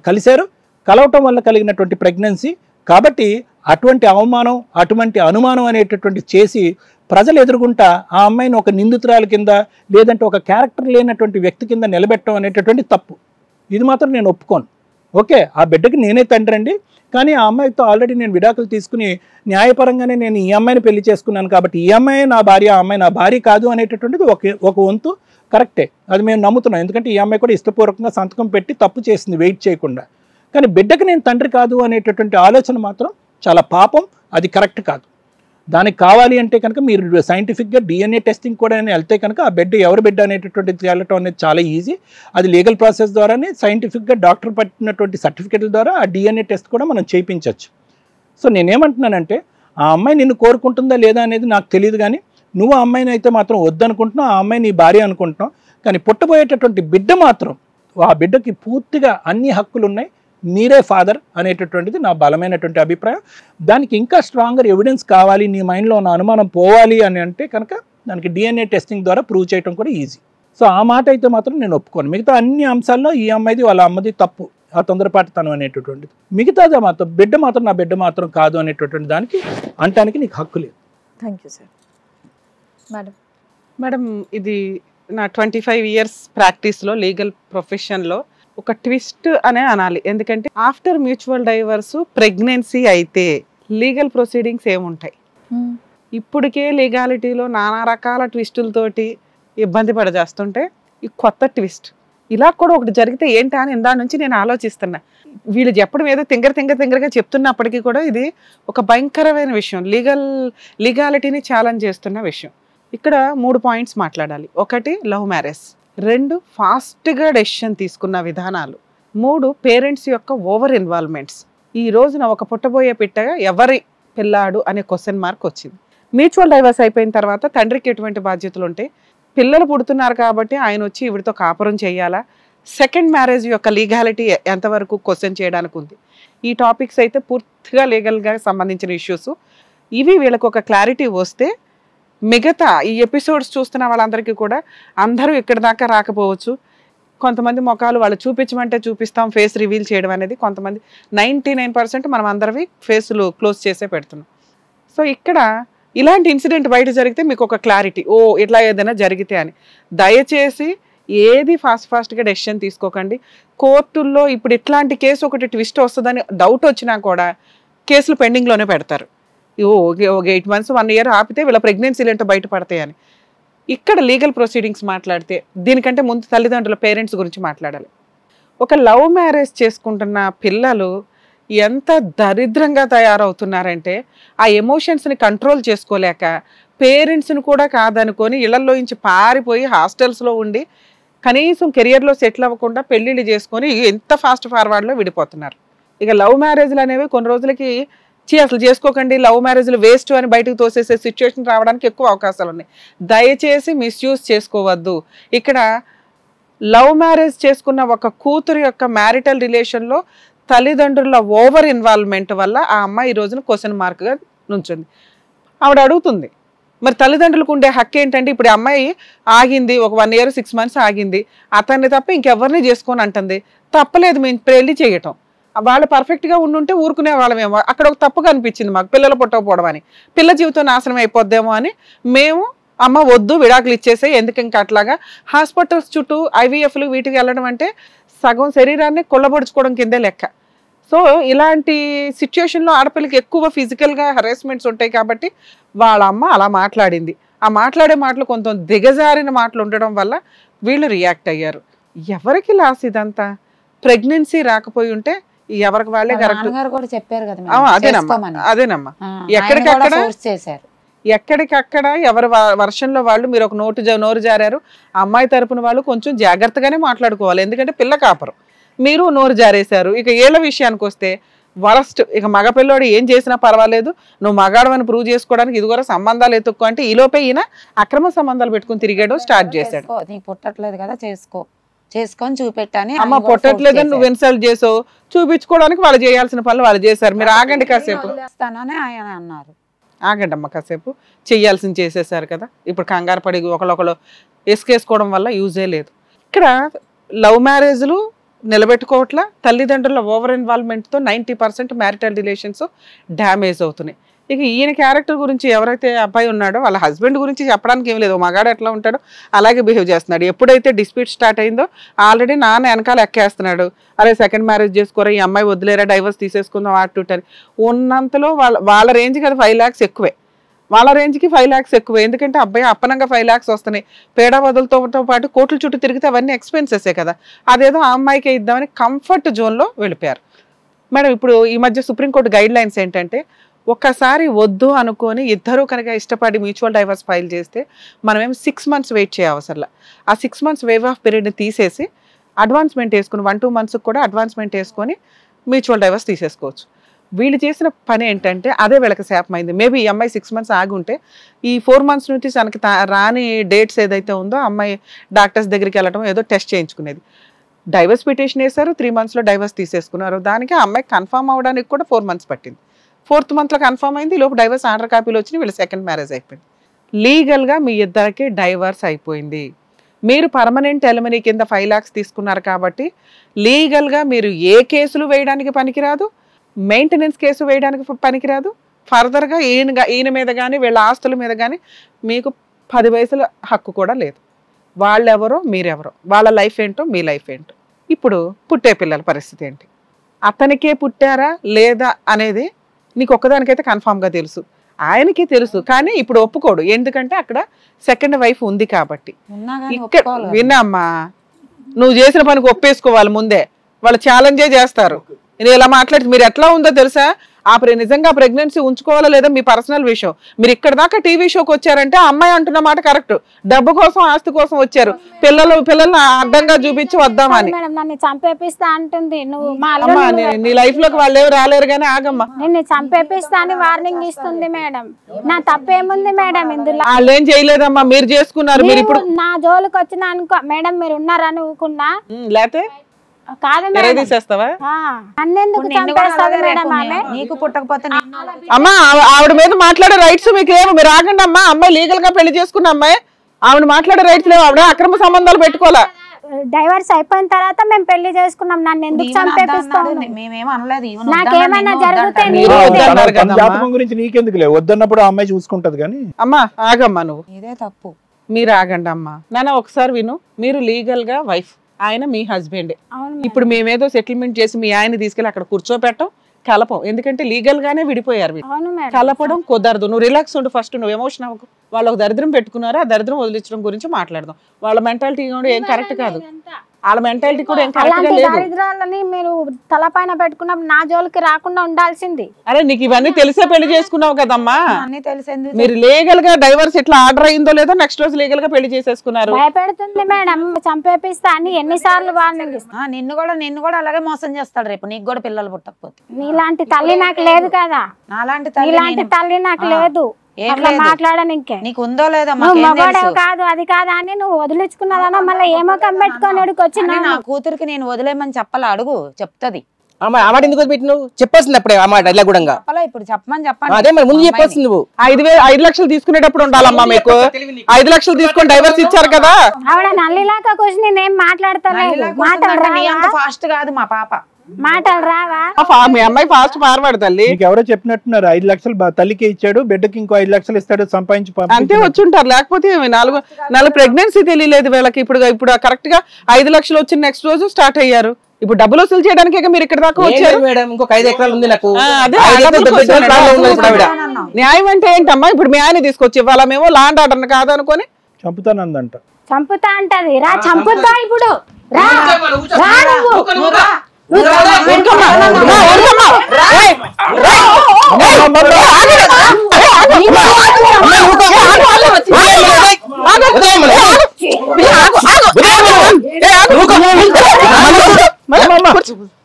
కలిశారు. కలవటం వల్ల కలిగినటువంటి ప్రెగ్నెన్సీ కాబట్టి అటువంటి అవమానం, అటువంటి అనుమానం అనేటటువంటి చేసి ప్రజలు ఎదురుగుంటా ఆ అమ్మాయిని ఒక నిందితురాల కింద లేదంటే ఒక క్యారెక్టర్ లేనటువంటి వ్యక్తి కింద నిలబెట్టడం అనేటటువంటి తప్పు. ఇది మాత్రం నేను ఒప్పుకోను. ఓకే, ఆ బిడ్డకి నేనే తండ్రి అండి, కానీ ఆ అమ్మాయితో ఆల్రెడీ నేను విడాకులు తీసుకుని న్యాయపరంగానే నేను ఈ అమ్మాయిని పెళ్లి చేసుకున్నాను కాబట్టి ఈ అమ్మాయి నా భార్య, ఆ అమ్మాయి నా భార్య కాదు అనేటటువంటిది ఒక వంతు కరెక్టే, అది మేము నమ్ముతున్నాం. ఎందుకంటే ఈ అమ్మాయి కూడా ఇష్టపూర్వకంగా సంతకం పెట్టి తప్పు చేసింది వెయిట్ చేయకుండా. కానీ బిడ్డకి నేను తండ్రి కాదు అనేటటువంటి ఆలోచన మాత్రం చాలా పాపం, అది కరెక్ట్ కాదు. దానికి కావాలి అంటే కనుక మీరు సైంటిఫిక్గా DNA టెస్టింగ్ కూడా వెళ్తే కనుక ఆ బిడ్డ ఎవరి బిడ్డ అనేటటువంటిది తేలటం అనేది చాలా ఈజీ. అది లీగల్ ప్రాసెస్ ద్వారానే సైంటిఫిక్గా డాక్టర్ పట్టినటువంటి సర్టిఫికెట్ల ద్వారా ఆ DNA టెస్ట్ కూడా మనం చేయించవచ్చు. సో నేనేమంటున్నానంటే ఆ అమ్మాయి నిన్ను కోరుకుంటుందా లేదా అనేది నాకు తెలియదు, కానీ నువ్వు ఆ అమ్మాయిని అయితే మాత్రం వద్దనుకుంటున్నావు, ఆ అమ్మాయి నీ భార్య అనుకుంటున్నావు. కానీ పుట్టబోయేటటువంటి బిడ్డ మాత్రం ఆ బిడ్డకి పూర్తిగా అన్ని హక్కులు ఉన్నాయి, మీరే ఫాదర్ అనేటటువంటిది నా బలమైనటువంటి అభిప్రాయం. దానికి ఇంకా స్ట్రాంగర్ ఎవిడెన్స్ కావాలి, నీ మైండ్లో ఉన్న అనుమానం పోవాలి అని అంటే కనుక దానికి DNA టెస్టింగ్ ద్వారా ప్రూవ్ చేయడం కూడా ఈజీ. సో ఆ మాట అయితే మాత్రం నేను ఒప్పుకోను. మిగతా అన్ని అంశాల్లో ఈ అమ్మాయిది వాళ్ళ అమ్మది తప్పు, ఆ తొందరపాటుతనం అనేటటువంటిది. మిగతాది మాత్రం బిడ్డ మాత్రం నా బిడ్డ మాత్రం కాదు అనేటటువంటి దానికి అంటానికి నీకు హక్కు లేదు. Thank you sir. మేడం, ఇది నా 25 ఇయర్స్ ప్రాక్టీస్లో లీగల్ ప్రొఫెషన్లో ఒక ట్విస్ట్ అనే అనాలి. ఎందుకంటే ఆఫ్టర్ మ్యూచువల్ డైవర్స్ ప్రెగ్నెన్సీ అయితే లీగల్ ప్రొసీడింగ్స్ ఏముంటాయి? ఇప్పటికే లీగాలిటీలో నానా రకాల ట్విస్టులతోటి ఇబ్బంది పడజేస్తుంటే ఈ కొత్త ట్విస్ట్ ఇలా కూడా ఒకటి జరిగితే ఏంటా అని ఇందా నుంచి నేను ఆలోచిస్తున్నా. వీళ్ళు చెప్పడం ఏదో తింగరగా చెప్తున్నప్పటికీ కూడా ఇది ఒక భయంకరమైన విషయం, లీగాలిటీని ఛాలెంజ్ చేస్తున్న విషయం. ఇక్కడ 3 పాయింట్స్ మాట్లాడాలి. 1 లవ్ మ్యారేజ్, 2 ఫాస్ట్గా డెసిషన్ తీసుకున్న విధానాలు, 3 పేరెంట్స్ యొక్క ఓవర్ ఇన్వాల్వ్మెంట్స్. ఈ రోజున ఒక పుట్టబోయే పిట్టగా ఎవరి పిల్లాడు అనే క్వశ్చన్ మార్క్ వచ్చింది. మ్యూచువల్ డైవర్స్ అయిపోయిన తర్వాత తండ్రికి ఎటువంటి బాధ్యతలు ఉంటాయి? పిల్లలు పుడుతున్నారు కాబట్టి ఆయన వచ్చి ఈవిడితో కాపురం చేయాలా? సెకండ్ మ్యారేజ్ యొక్క లీగాలిటీ ఎంతవరకు క్వశ్చన్ చేయడానికి ఉంది? ఈ టాపిక్స్ అయితే పూర్తిగా లీగల్గా సంబంధించిన ఇష్యూస్. ఇవి వీళ్ళకు ఒక క్లారిటీ వస్తే మిగతా ఈ ఎపిసోడ్స్ చూస్తున్న వాళ్ళందరికీ కూడా అందరూ ఇక్కడ దాకా రాకపోవచ్చు. కొంతమంది ముఖాలు వాళ్ళు చూపించమంటే చూపిస్తాం, ఫేస్ రివీల్ చేయడం అనేది. కొంతమంది 99% మనం అందరివి ఫేసులు క్లోజ్ చేసే పెడుతున్నాం. సో ఇక్కడ ఇలాంటి ఇన్సిడెంట్ బయట జరిగితే మీకు ఒక క్లారిటీ, ఓ ఇట్లా ఏదైనా జరిగితే అని. దయచేసి ఏది ఫాస్ట్గా డెసిషన్ తీసుకోకండి. కోర్టుల్లో ఇప్పుడు ఇట్లాంటి కేసు ఒకటి ట్విస్ట్ వస్తుందని డౌట్ వచ్చినా కూడా కేసులు పెండింగ్లోనే పెడతారు. ఒక 8 months 1 year ఆపితే వీళ్ళ ప్రెగ్నెన్సీలు ఏంటో బయటపడతాయని. ఇక్కడ లీగల్ ప్రొసీడింగ్స్ మాట్లాడితే దీనికంటే ముందు తల్లిదండ్రుల పేరెంట్స్ గురించి మాట్లాడాలి. ఒక లవ్ మ్యారేజ్ చేసుకుంటున్న పిల్లలు ఎంత దరిద్రంగా తయారవుతున్నారంటే ఆ ఎమోషన్స్ని కంట్రోల్ చేసుకోలేక పేరెంట్స్ని కూడా కాదనుకొని ఇళ్లలోంచి పారిపోయి హాస్టల్స్లో ఉండి కనీసం కెరియర్లో సెటిల్ అవ్వకుండా పెళ్ళిళ్ళు చేసుకొని ఎంత ఫాస్ట్ ఫార్వర్డ్లో విడిపోతున్నారు. ఇక లవ్ మ్యారేజ్లు అనేవి కొన్ని రోజులకి అసలు చేసుకోకండి, లవ్ మ్యారేజ్లు వేస్ట్ అని బయటకు తోసేసే సిచ్యువేషన్ రావడానికి ఎక్కువ అవకాశాలు ఉన్నాయి. దయచేసి మిస్యూజ్ చేసుకోవద్దు. ఇక్కడ లవ్ మ్యారేజ్ చేసుకున్న ఒక కూతురు యొక్క మ్యారిటల్ రిలేషన్లో తల్లిదండ్రుల ఓవర్ ఇన్వాల్వ్మెంట్ వల్ల ఆ అమ్మాయి ఈ రోజున క్వశ్చన్ మార్క్గా నుంచింది. ఆవిడ అడుగుతుంది, మరి తల్లిదండ్రులకు ఉండే హక్కు ఏంటంటే, ఇప్పుడు అమ్మాయి ఆగింది, ఒక 1 year 6 months ఆగింది, అతన్ని తప్ప ఇంకెవరిని చేసుకొని అంటుంది, తప్పలేదు మేము పెళ్లి చేయటం. వాళ్ళు పర్ఫెక్ట్గా ఉండుంటే ఊరుకునే వాళ్ళమేమో, అక్కడ ఒక తప్పుగా అనిపించింది మాకు, పిల్లలు పుట్టకపోవడం అని, పిల్ల జీవితం నాశనం అయిపోద్దేమో అని మేము అమ్మ వద్దు విడాకులు ఇచ్చేసే, ఎందుకు ఇంకా అట్లాగా హాస్పిటల్స్ చుట్టూ IVFలు వీటికి వెళ్ళడం అంటే సగం శరీరాన్ని కొల్లబొడుచుకోవడం కిందే లెక్క. సో ఇలాంటి సిచ్యుయేషన్లో ఆడపిల్లకి ఎక్కువ ఫిజికల్గా హెరాస్మెంట్స్ ఉంటాయి కాబట్టి వాళ్ళ అమ్మ అలా మాట్లాడింది. ఆ మాట్లాడే మాటలు కొంత దిగజారిన మాటలు ఉండడం వల్ల వీళ్ళు రియాక్ట్ అయ్యారు. ఎవరికి లాస్ ఇదంతా? ప్రెగ్నెన్సీ రాకపోయి ఉంటే ఎవరికి వాళ్ళే కరెక్ట్. కూడా చెప్పారు కదా, అదేనమ్మా ఎక్కడికక్కడ ఎవరి వర్షంలో వాళ్ళు మీరు ఒక నోరు జారారు. అమ్మాయి తరపున వాళ్ళు కొంచెం జాగ్రత్తగానే మాట్లాడుకోవాలి, ఎందుకంటే పిల్ల కాపరు, మీరు నోరు జారేశారు. ఇక ఏళ్ళ విషయానికి వస్తే వరస్ట్, ఇక మగపిల్లోడు ఏం చేసినా పర్వాలేదు, నువ్వు మగాడవని ప్రూవ్ చేసుకోవడానికి ఇది కూడా సంబంధాలు ఎత్తుక్కో అంటే ఈలోపే ఈయన అక్రమ సంబంధాలు పెట్టుకుని తిరిగాడు, స్టార్ట్ చేశాడు. నీకు పుట్టట్లేదు కదా చేసుకొని చూపెట్టాని. అమ్మ పుట్టట్లేదని నువ్వు ఇన్సల్ట్ చేసావు, చూపించుకోవడానికి వాళ్ళు చేయాల్సిన పనులు వాళ్ళు చేశారు. మీరు ఆగండి కాసేపు, ఆయన అన్నారు. ఆగండి అమ్మ కాసేపు, చెయ్యాల్సింది చేసేసారు కదా, ఇప్పుడు కంగారు పడి ఒకళ్ళు ఎసుకేసుకోవడం వల్ల యూజే లేదు. ఇక్కడ లవ్ మ్యారేజ్లు నిలబెట్టుకోవట్లా, తల్లిదండ్రుల ఓవర్ ఇన్వాల్వ్మెంట్తో 90% మ్యారిటల్ రిలేషన్స్ డ్యామేజ్ అవుతున్నాయి. ఇక ఈయన క్యారెక్టర్ గురించి ఎవరైతే అబ్బాయి ఉన్నాడో వాళ్ళ హస్బెండ్ గురించి చెప్పడానికి ఏం లేదు, మగాడు ఎట్లా ఉంటాడో అలాగే బిహేవ్ చేస్తున్నాడు. ఎప్పుడైతే డిస్ప్యూట్ స్టార్ట్ అయిందో ఆల్రెడీ నాన్న వెనకాల ఎక్కేస్తున్నాడు, అరే సెకండ్ మ్యారేజ్ చేసుకోరా, ఈ అమ్మాయి వదిలేరా, డైవర్స్ తీసేసుకుందాం అని ఉన్నంతలో వాళ్ళ రేంజ్కి అది 5 lakhs ఎక్కువే, వాళ్ళ రేంజ్కి 5 lakhs ఎక్కువే. ఎందుకంటే అబ్బాయి అప్పనంగా 5 lakhs వస్తున్నాయి, పేడా వదులతో పాటు కోట్ల చుట్టూ తిరిగితే అవన్నీ ఎక్స్పెన్సెసే కదా, అదేదో ఆ అమ్మాయికే ఇద్దామని కంఫర్ట్ జోన్లో వెళ్ళిపోయారు. మేడం ఇప్పుడు ఈ మధ్య సుప్రీంకోర్టు గైడ్ లైన్స్ ఏంటంటే, ఒక్కసారి వద్దు అనుకొని ఇద్దరూ కనుక ఇష్టపడి మ్యూచువల్ డైవర్స్ ఫైల్ చేస్తే మనమేం 6 months వెయిట్ చేయవసరలా. ఆ 6 months వేవ్ ఆఫ్ పీరియడ్ని తీసేసి అడ్వాన్స్మెంట్ వేసుకుని 1-2 months కూడా అడ్వాన్స్మెంట్ వేసుకొని మ్యూచువల్ డైవర్స్ తీసేసుకోవచ్చు. వీళ్ళు చేసిన పని ఏంటంటే అదే వీళ్ళకి శాపమైంది. మేబీ ఈ అమ్మాయి 6 months ఆగుంటే ఈ 4 months నుంచి తనకి రాని డేట్స్ ఏదైతే ఉందో అమ్మాయి డాక్టర్స్ దగ్గరికి వెళ్ళడం, ఏదో టెస్ట్ చేయించుకునేది. డైవర్స్ పిటిషన్ వేశారు, 3 monthsలో డైవర్స్ తీసేసుకున్నారు. దానికి ఆ అమ్మాయి కన్ఫర్మ్ అవ్వడానికి కూడా 4 months పట్టింది. 4th monthలో కన్ఫర్మ్ అయింది, లోపు డైవర్స్ ఆర్డర్ కాపీలు వచ్చినాయి, వీళ్ళు సెకండ్ మ్యారేజ్ అయిపోయింది. లీగల్గా మీ ఇద్దరికి డైవర్స్ అయిపోయింది. మీరు పర్మనెంట్ ఎలిమనీ కింద 5 lakhs తీసుకున్నారు కాబట్టి లీగల్గా మీరు ఏ కేసులు వేయడానికి పనికిరాదు, మెయింటెనెన్స్ కేసు వేయడానికి పనికిరాదు. ఫర్దర్గా ఈయన మీద కానీ వీళ్ళ ఆస్తుల మీద కానీ మీకు 10 పైసల హక్కు కూడా లేదు. వాళ్ళెవరో మీరెవరో, వాళ్ళ లైఫ్ ఏంటో మీ లైఫ్ ఏంటో. ఇప్పుడు పుట్టే పిల్లల పరిస్థితి ఏంటి, అతనికే పుట్టారా లేదా అనేది నీకు ఒక్కదానికైతే కన్ఫామ్గా తెలుసు, ఆయనకి తెలుసు, కానీ ఇప్పుడు ఒప్పుకోడు, ఎందుకంటే అక్కడ సెకండ్ వైఫ్ ఉంది కాబట్టి. ఇక్కడ విన్నామ్మా, నువ్వు చేసిన పనికి ఒప్పేసుకోవాలి ముందే, వాళ్ళు ఛాలెంజే చేస్తారు. నేను ఇలా మాట్లాడి మీరు ఎట్లా ఉందో తెలుసా, నిజంగా ప్రెగ్నెన్సీ ఉంచుకోవాలా లేదా మీ పర్సనల్ విషయం. మీరు ఇక్కడ దాకా టీవీ షోకి వచ్చారంటే అమ్మాయి అంటున్న మాట కరెక్ట్, డబ్బు కోసం ఆస్తి కోసం వచ్చారు, పిల్లల్ని అడ్డంగా చూపించి వద్దామని. నన్ను చంపేపిస్తా అంటుంది. నువ్వు నీ లైఫ్ లోకి వాళ్ళు ఎవరు రాలేరు కానీ ఆగమ్మా, నిన్ను చంపేపిస్తా అని వార్నింగ్ ఇస్తుంది మేడం. నా తప్పేముంది మేడం ఇందులో? వాళ్ళు ఏం చేయలేదమ్మా, మీరు చేసుకున్నారు. మీరు ఇప్పుడు నా జోలికి వచ్చిన అనుకో మేడం, మీరు ఉన్నారని ఊకున్నా, లేతే కాదు తీసేస్తావా? నీకు పుట్టకపోతే అమ్మా ఆవిడ మీద మాట్లాడే రైట్స్ మీకు లేవు, మీరు ఆగండి అమ్మా. అమ్మాయి లీగల్ గా పెళ్లి చేసుకున్న అమ్మాయి, ఆవిడ మాట్లాడే రైట్స్ లేవు, ఆవిడ అక్రమ సంబంధాలు పెట్టుకోవాలా. డైవర్స్ అయిపోయిన తర్వాత మేము పెళ్లి చేసుకున్నాం, నన్ను ఎందుకు చంపేపిస్తాను? మేమేం అనలేదు, నాకేమైనా జరిగితే జాతకం గురించి నీకెందుకు లేవు, వద్దన్నప్పుడు ఆ అమ్మాయి చూసుకుంటది. కానీ అమ్మా ఆగమ్మా, నువ్వు ఇదే తప్పు, మీరు ఆగండి అమ్మా. నాన్న ఒకసారి విను, మీరు లీగల్ గా వైఫ్, ఆయన మీ హస్బెండ్. ఇప్పుడు మేమేదో సెటిల్మెంట్ చేసి మీ ఆయన తీసుకెళ్ళి అక్కడ కూర్చోపెట్టం, కలపం, ఎందుకంటే లీగల్ గానే విడిపోయారు. కలపడం కుదరదు. నువ్వు రిలాక్స్ ఉండు ఫస్ట్, నువ్వు ఎమోషన్ అవ్వకు. వాళ్ళు ఒక దరిద్రం పెట్టుకున్నారు, ఆ దరిద్రం వదిలించడం గురించి మాట్లాడదాం. వాళ్ళ మెంటాలిటీ కూడా ఏం కరెక్ట్ కాదు. వాళ్ళ మెంటాలిటీ కూడా ఏం కరెక్ట్ గా అలాంటి లేదు. దారిద్రాలని మీరు తలపైన పెట్టుకున్నప్పుడు నా జోలికి రాకుండా ఉండాల్సింది. అరే నీకు ఇవన్నీ తెలిసే పెళ్లి చేసుకున్నావు కదమ్మా. అన్ని తెలిసింది. మీరు లీగల్ గా డైవర్స్ ఎట్లా ఆర్డర్ అయిందో లేదో నెక్స్ట్ రోజు లీగల్ గా పెళ్లి చేసేసుకున్నారు. భయపెడుతుంది మేడం, చంపేపిస్తా అని ఎన్నిసార్లు వార్నింగ్ ఇస్తా. నిన్ను కూడా అలాగే మోసం చేస్తాడు రేపు, నీకు కూడా పిల్లలు పుట్టకపోతే. నీలాంటి తల్లి నాకు లేదు కదా, నాలాంటి నీలాంటి తల్లి నాకు లేదు. అట్లా మాట్లాడనికే నీకు ఉందో లేదో నువ్వు మగోడేవు కాదు అది కాదు అని నువ్వు వదిలించుకున్నదానో మళ్ళీ ఏమో కమ్మెట్టుకొని వచ్చి నా కూతురికి నేను వదిలేమని చెప్పాలా, అడుగు చెప్తది. ఆ మాట ఎందుకు వదిలిపెట్టి నువ్వు చెప్పాల్సింది అప్పుడే ఆ మాట ఇలా కూడా చెప్పాలా, ఇప్పుడు చెప్పండి. అదే మరి ముందు చెప్పాల్సింది నువ్వు. 5 లక్షలు తీసుకునేటప్పుడు ఉండాలమ్మా మీకు. 5 లక్షలు తీసుకొని డైవర్స్ ఇచ్చారు కదా. ఆవిడ నల్లిలాగా కూర్చొని నేనేం మాట్లాడతలేదు. మాటలు ఫాస్ట్ కాదు మా పాప, మాటలు రావా? మీ అమ్మాయి ఫాస్ట్ ఫార్వర్డ్ తల్లి. మీకు ఎవరో చెప్పినట్టున్నారు 5 లక్షలు తల్లికి ఇచ్చాడు, బిడ్డకి ఇంకో 5 లక్షలు ఇస్తాడు సంపాదించి అంతే వచ్చుంటారు. లేకపోతే 4 ప్రెగ్నెన్సీ తెలియలేదు వీళ్ళకి. ఇప్పుడు కరెక్ట్ గా 5 లక్షలు వచ్చిన నెక్స్ట్ రోజు స్టార్ట్ అయ్యారు. ఇప్పుడు డబ్బులు వసూలు చేయడానికి మీరు ఇక్కడ దాకా వచ్చారు మేడం. ఇంకొక 5 ఎకరాలు ఉంది నాకు. న్యాయం అంటే ఏంటమ్మా? ఇప్పుడు మీ ఆయన తీసుకొచ్చి ఇవ్వాలా మేము ల్యాండ్ ఆర్డర్ కాదనుకొని చంపుతానందంట. చంపుతా అంటది. రా చంపుతా ఇప్పుడు రా.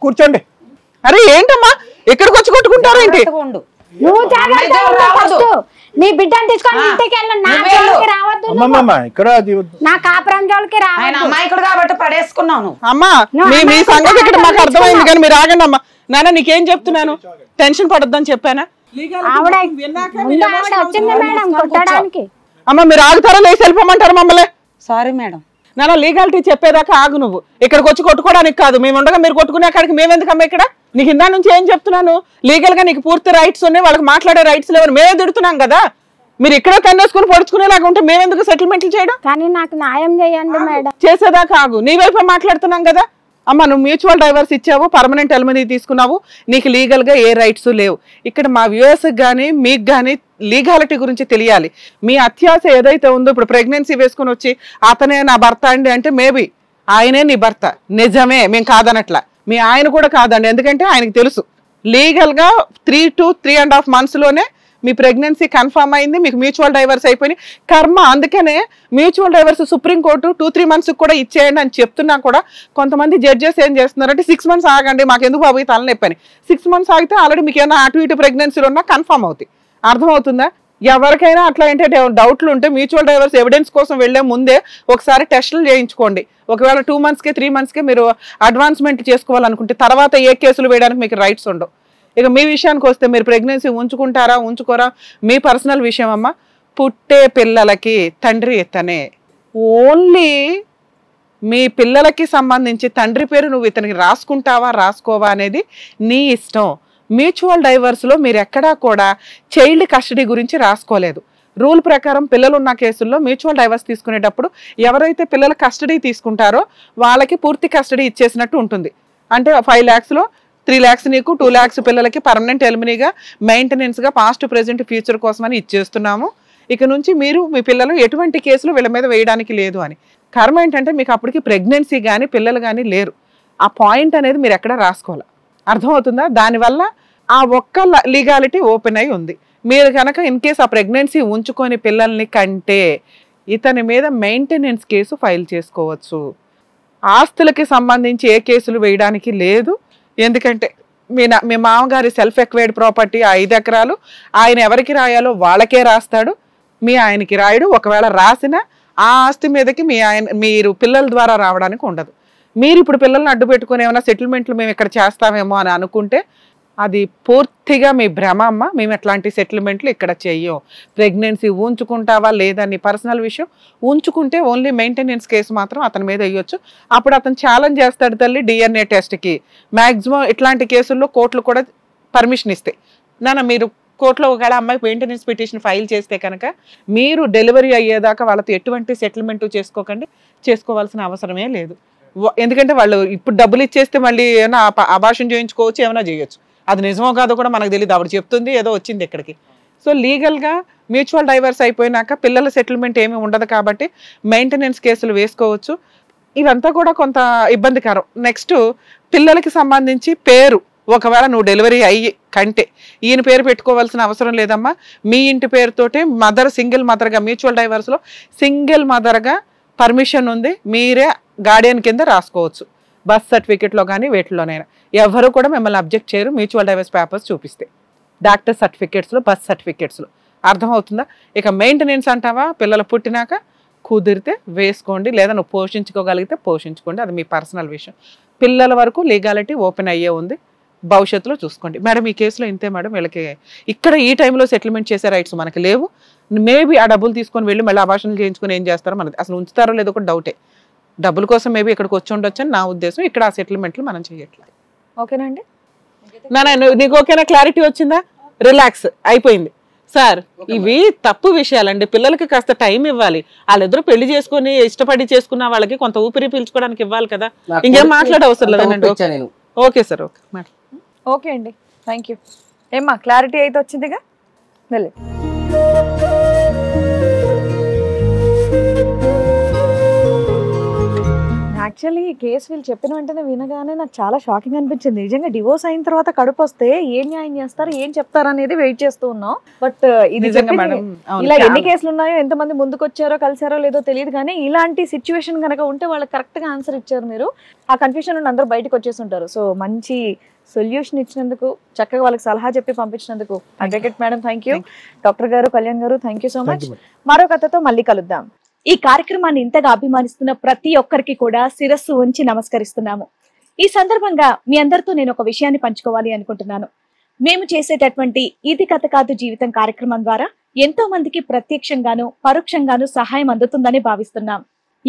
కూర్చోండి. అరే ఏంటమ్మా ఎక్కడికి వచ్చి కొట్టుకుంటారు ఏంటి? నువ్వు నీ బిడ్డను తీసుకొని ఇంటికి వెళ్ళు. నా జోలికి రావద్దు. ఇక్కడ నా కాపురం జోలికి రావద్దు. అమాయకుడు కాబట్టి పడేసుకున్నాను. అమ్మా మీ సంగతి ఇక్కడ మాకు అర్థమైంది కానీ మీరు ఆగండి అమ్మా. నాన్న నీకేం చెప్తున్నాను, టెన్షన్ పడొద్దని చెప్పానా? ఆవిడ వచ్చింది మేడం కొట్టడానికి. అమ్మా మీరు ఆగుతారా లేచి వెళ్ళిపోమంటారు మమ్మల్ని? Sorry madam. నాన్న లీగాలిటీ చెప్పేదాకా ఆగు. నువ్వు ఇక్కడికి వచ్చి కొట్టుకోవడానికి కాదు, మేము ఉండగా మీరు కొట్టుకునే అక్కడికి మేమెందుకమ్మా ఇక్కడ? నీకు ఇందా నుంచి ఏం చెప్తున్నాను, లీగల్ గా నీకు పూర్తి రైట్స్ ఉన్నాయి, వాళ్ళకి మాట్లాడే రైట్స్ లేవు. మేమే తిడుతున్నాం కదా, మీరు ఇక్కడ కన్నేసుకుని పొడుచుకునేలాగా ఉంటే మేమెందుకు సెటిల్మెంట్లు చేయడం? కానీ నాకు న్యాయం చేయండి మేడం. చేసేదాకా ఆగు. నీ వైపు మాట్లాడుతున్నాం కదా. అమ్మ నువ్వు మ్యూచువల్ డైవర్స్ ఇచ్చావు, పర్మనెంట్ ఎలిమినీ తీసుకున్నావు, నీకు లీగల్ గా ఏ రైట్స్ లేవు. ఇక్కడ మా వ్యూయర్స్కి కానీ మీకు కానీ లీగాలిటీ గురించి తెలియాలి. మీ అత్యాశ ఏదైతే ఉందో, ఇప్పుడు ప్రెగ్నెన్సీ వేసుకుని వచ్చి అతనే నా భర్త అండి అంటే మేబీ ఆయనే నీ భర్త, నిజమే, మేము కాదనట్లా. మీ ఆయన కూడా కాదండి, ఎందుకంటే ఆయనకు తెలుసు లీగల్ గా 3 to 3.5 months లోనే మీ ప్రెగ్నెన్సీ కన్ఫర్మ్ అయింది, మీకు మ్యూచువల్ డైవర్స్ అయిపోయి కర్మ. అందుకనే మ్యూచువల్ డైవర్స్ సుప్రీంకోర్టు 2-3 months కూడా ఇచ్చేయండి అని చెప్తున్నా కూడా కొంతమంది జడ్జెస్ ఏం చేస్తున్నారంటే 6 months ఆగండి, మాకు ఎందుకు బాబు తలనొప్పని. 6 months ఆగితే ఆల్రెడీ మీకు ఏమైనా అటు ఇటు ప్రెగ్నెన్సీలు ఉన్నా కన్ఫర్మ్ అవుతాయి. అర్థమవుతుందా? ఎవరికైనా అట్లా ఏంటంటే డౌట్లు ఉంటే మ్యూచువల్ డైవర్స్ ఎవిడెన్స్ కోసం వెళ్లే ముందే ఒకసారి టెస్టులు చేయించుకోండి. ఒకవేళ 2 months 3 months మీరు అడ్వాన్స్మెంట్ చేసుకోవాలనుకుంటే తర్వాత ఏ కేసులు వేయడానికి మీకు రైట్స్ ఉండవు. ఇక మీ విషయానికి వస్తే మీరు ప్రెగ్నెన్సీ ఉంచుకుంటారా ఉంచుకోరా మీ పర్సనల్ విషయం అమ్మ. పుట్టే పిల్లలకి తండ్రి ఇతనే. ఓన్లీ మీ పిల్లలకి సంబంధించి తండ్రి పేరు నువ్వు ఇతనికి రాసుకుంటావా రాసుకోవా అనేది నీ ఇష్టం. మ్యూచువల్ డైవర్స్లో మీరు ఎక్కడా కూడా చైల్డ్ కస్టడీ గురించి రాసుకోలేదు. రూల్ ప్రకారం పిల్లలు ఉన్న కేసుల్లో మ్యూచువల్ డైవర్స్ తీసుకునేటప్పుడు ఎవరైతే పిల్లల కస్టడీ తీసుకుంటారో వాళ్ళకి పూర్తి కస్టడీ ఇచ్చేసినట్టు ఉంటుంది. అంటే 5 lakhsలో 3 lakhs నీకు, 2 lakhs పిల్లలకి పర్మనెంట్ ఎలిమినీగా మెయింటెనెన్స్గా పాస్ట్ ప్రెజెంట్ ఫ్యూచర్ కోసమని ఇచ్చేస్తున్నాము. ఇక నుంచి మీరు మీ పిల్లలు ఎటువంటి కేసులు వీళ్ళ మీద వేయడానికి లేదు అని. కర్మ ఏంటంటే మీకు అప్పటికి ప్రెగ్నెన్సీ కానీ పిల్లలు కానీ లేరు. ఆ పాయింట్ అనేది మీరు ఎక్కడ రాసుకోవాలి. అర్థమవుతుందా? దానివల్ల ఆ ఒక్క లీగాలిటీ ఓపెన్ అయి ఉంది. మీరు కనుక ఇన్ కేస్ ఆ ప్రెగ్నెన్సీ ఉంచుకొని పిల్లల్ని కంటే ఇతని మీద మెయింటెనెన్స్ కేసు ఫైల్ చేసుకోవచ్చు. ఆస్తులకి సంబంధించి ఏ కేసులు వేయడానికి లేదు. ఎందుకంటే మీ మామగారి సెల్ఫ్ ఎక్వైర్డ్ ప్రాపర్టీ 5 ఎకరాలు ఆయన ఎవరికి రాయాలో వాళ్ళకే రాస్తాడు, మీ ఆయనకి రాయడు. ఒకవేళ రాసినా ఆ ఆస్తి మీదకి మీరు పిల్లల ద్వారా రావడానికి ఉండదు. మీరు ఇప్పుడు పిల్లల్ని అడ్డు పెట్టుకుని ఏమైనా సెటిల్మెంట్లు మేము ఇక్కడ చేస్తామేమో అని అనుకుంటే అది పూర్తిగా మీ భ్రమ అమ్మ. మేము ఎట్లాంటి సెటిల్మెంట్లు ఇక్కడ చెయ్యం. ప్రెగ్నెన్సీ ఉంచుకుంటావా లేదా నీ పర్సనల్ విషయం. ఉంచుకుంటే ఓన్లీ మెయింటెనెన్స్ కేసు మాత్రం అతని మీద వేయొచ్చు. అప్పుడు అతను ఛాలెంజ్ చేస్తాడు తల్లి DNA టెస్ట్కి. మ్యాక్సిమం ఇట్లాంటి కేసుల్లో కోర్టులు కూడా పర్మిషన్ ఇస్తాయి. మీరు కోర్టులో ఒకవేళ అమ్మాయికి మెయింటెనెన్స్ పిటిషన్ ఫైల్ చేస్తే కనుక మీరు డెలివరీ అయ్యేదాకా వాళ్ళతో ఎటువంటి సెటిల్మెంట్ చేసుకోకండి, చేసుకోవాల్సిన అవసరమే లేదు. ఎందుకంటే వాళ్ళు ఇప్పుడు డబ్బులు ఇచ్చేస్తే మళ్ళీ ఏమైనా అబార్షన్ చేయించుకోవచ్చు, ఏమైనా చేయొచ్చు. అది నిజమో కాదో కూడా మనకు తెలియదు. ఆవిడ చెప్తుంది ఏదో వచ్చింది ఇక్కడికి. సో లీగల్గా మ్యూచువల్ డైవర్స్ అయిపోయినాక పిల్లల సెటిల్మెంట్ ఏమీ ఉండదు కాబట్టి మెయింటెనెన్స్ కేసులు వేసుకోవచ్చు. ఇవంతా కూడా కొంత ఇబ్బందికరం. నెక్స్ట్ పిల్లలకి సంబంధించి పేరు, ఒకవేళ నువ్వు డెలివరీ అయ్యి కంటే ఈయన పేరు పెట్టుకోవాల్సిన అవసరం లేదమ్మా. మీ ఇంటి పేరుతోటే మదర్, సింగిల్ మదర్గా, మ్యూచువల్ డైవర్స్లో సింగిల్ మదర్గా పర్మిషన్ ఉంది, మీరే గార్డియన్ కింద రాసుకోవచ్చు. బర్త్ సర్టిఫికేట్లో కానీ వేటిలోనైనా ఎవరు కూడా మిమ్మల్ని అబ్జెక్ట్ చేయరు మ్యూచువల్ డైవర్స్ పేపర్స్ చూపిస్తే, డాక్టర్ సర్టిఫికేట్స్లో, బర్త్ సర్టిఫికేట్స్లో. అర్థమవుతుందా? ఇక మెయింటెనెన్స్ అంటావా, పిల్లలు పుట్టినాక కుదిరితే వేసుకోండి, లేదా నువ్వు పోషించుకోగలిగితే పోషించుకోండి, అది మీ పర్సనల్ విషయం. పిల్లల వరకు లీగాలిటీ ఓపెన్ అయ్యే ఉంది, భవిష్యత్తులో చూసుకోండి. మేడం ఈ కేసులో ఇంతే మేడం, వీళ్ళకి ఇక్కడ ఈ టైంలో సెటిల్మెంట్ చేసే రైట్స్ మనకి లేవు. మేబీ ఆ డబ్బులు తీసుకొని వెళ్ళి మళ్ళీ అబార్షన్ చేయించుకొని ఏం చేస్తారో మనకి అసలు ఉంచుతారో లేదో కూడా డౌటే. డబ్బుల కోసం మేబీ ఇక్కడికి వచ్చి ఉండొచ్చు అని నా ఉద్దేశం. ఇక్కడ ఆ సెటిల్మెంట్లు మనం చేయట్లేదు. ఓకేనండి, నీకు ఓకేనా? క్లారిటీ వచ్చిందా? రిలాక్స్ అయిపోయింది సార్. ఇవి తప్పు విషయాలండి, పిల్లలకి కాస్త టైం ఇవ్వాలి. వాళ్ళిద్దరు పెళ్లి చేసుకుని ఇష్టపడి చేసుకున్న వాళ్ళకి కొంత ఊపిరి పీల్చుకోవడానికి ఇవ్వాలి కదా. ఇంకేం మాట్లాడే అవసరం లేదండి. Okay sir, okay madam. Okay అండి, థ్యాంక్ యూ. ఏమ్మా క్లారిటీ అయితే వచ్చిందిగా, వెళ్ళి. యాక్చువల్లీ ఈ కేసు వీళ్ళు చెప్పిన వెంటనే వినగానే నాకు చాలా షాకింగ్ అనిపించింది. నిజంగా డివోర్స్ అయిన తర్వాత కడుపు వస్తే ఏం న్యాయం చేస్తారు, ఏం చెప్తారు అనేది వెయిట్ చేస్తూ ఉన్నాం. బట్ ఇది ఇలా ఎన్ని కేసులు ఉన్నాయో, ఎంతమంది ముందుకు వచ్చారో, కలిసారో లేదో తెలియదు, కానీ ఇలాంటి సిచ్యువేషన్ కనుక ఉంటే వాళ్ళకి కరెక్ట్ గా ఆన్సర్ ఇచ్చారు మీరు. ఆ కన్ఫ్యూషన్ నుండి అందరూ బయటకు వచ్చేసి ఉంటారు. సో మంచి సొల్యూషన్ ఇచ్చినందుకు, చక్కగా వాళ్ళకి సలహా చెప్పి పంపించినందుకు advocate madam thank you. Doctor గారు, కళ్యాణ్ గారు థ్యాంక్ యూ సో మచ్. మరో కథతో మళ్ళీ కలుద్దాం. ఈ కార్యక్రమాన్ని ఇంతగా అభిమానిస్తున్న ప్రతి ఒక్కరికి కూడా శిరస్సు ఉంచి నమస్కరిస్తున్నాము. ఈ సందర్భంగా మీ అందరితో నేను ఒక విషయాన్ని పంచుకోవాలి అనుకుంటున్నాను. మేము చేసేటటువంటి ఇది కథ కాదు జీవితం కార్యక్రమం ద్వారా ఎంతో మందికి ప్రత్యక్షంగాను పరోక్షంగాను సహాయం అందుతుందని భావిస్తున్నాం.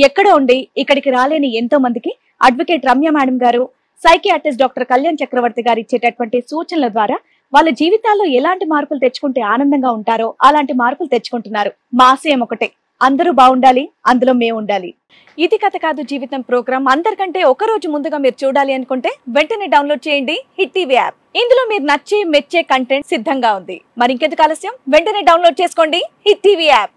ఎక్కడ ఉండి ఇక్కడికి రాలేని ఎంతో మందికి అడ్వకేట్ రమ్య మేడం గారు, సైకియాట్రిస్ట్ డాక్టర్ కళ్యాణ్ చక్రవర్తి గారు ఇచ్చేటటువంటి సూచనల ద్వారా వాళ్ళ జీవితాల్లో ఎలాంటి మార్పులు తెచ్చుకుంటే ఆనందంగా ఉంటారో అలాంటి మార్పులు తెచ్చుకుంటున్నారు. మా ఆశయం ఒకటే, అందరూ బాగుండాలి, అందులో మేము ఉండాలి. ఇది కథ కాదు జీవితం ప్రోగ్రామ్ అందరికంటే ఒక రోజు ముందుగా మీరు చూడాలి అనుకుంటే వెంటనే డౌన్లోడ్ చేయండి హిట్ టీవీ యాప్. ఇందులో మీరు నచ్చే మెచ్చే కంటెంట్ సిద్ధంగా ఉంది. మరి ఇంకెందుకు ఆలస్యం, వెంటనే డౌన్లోడ్ చేసుకోండి హిట్ టీవీ యాప్.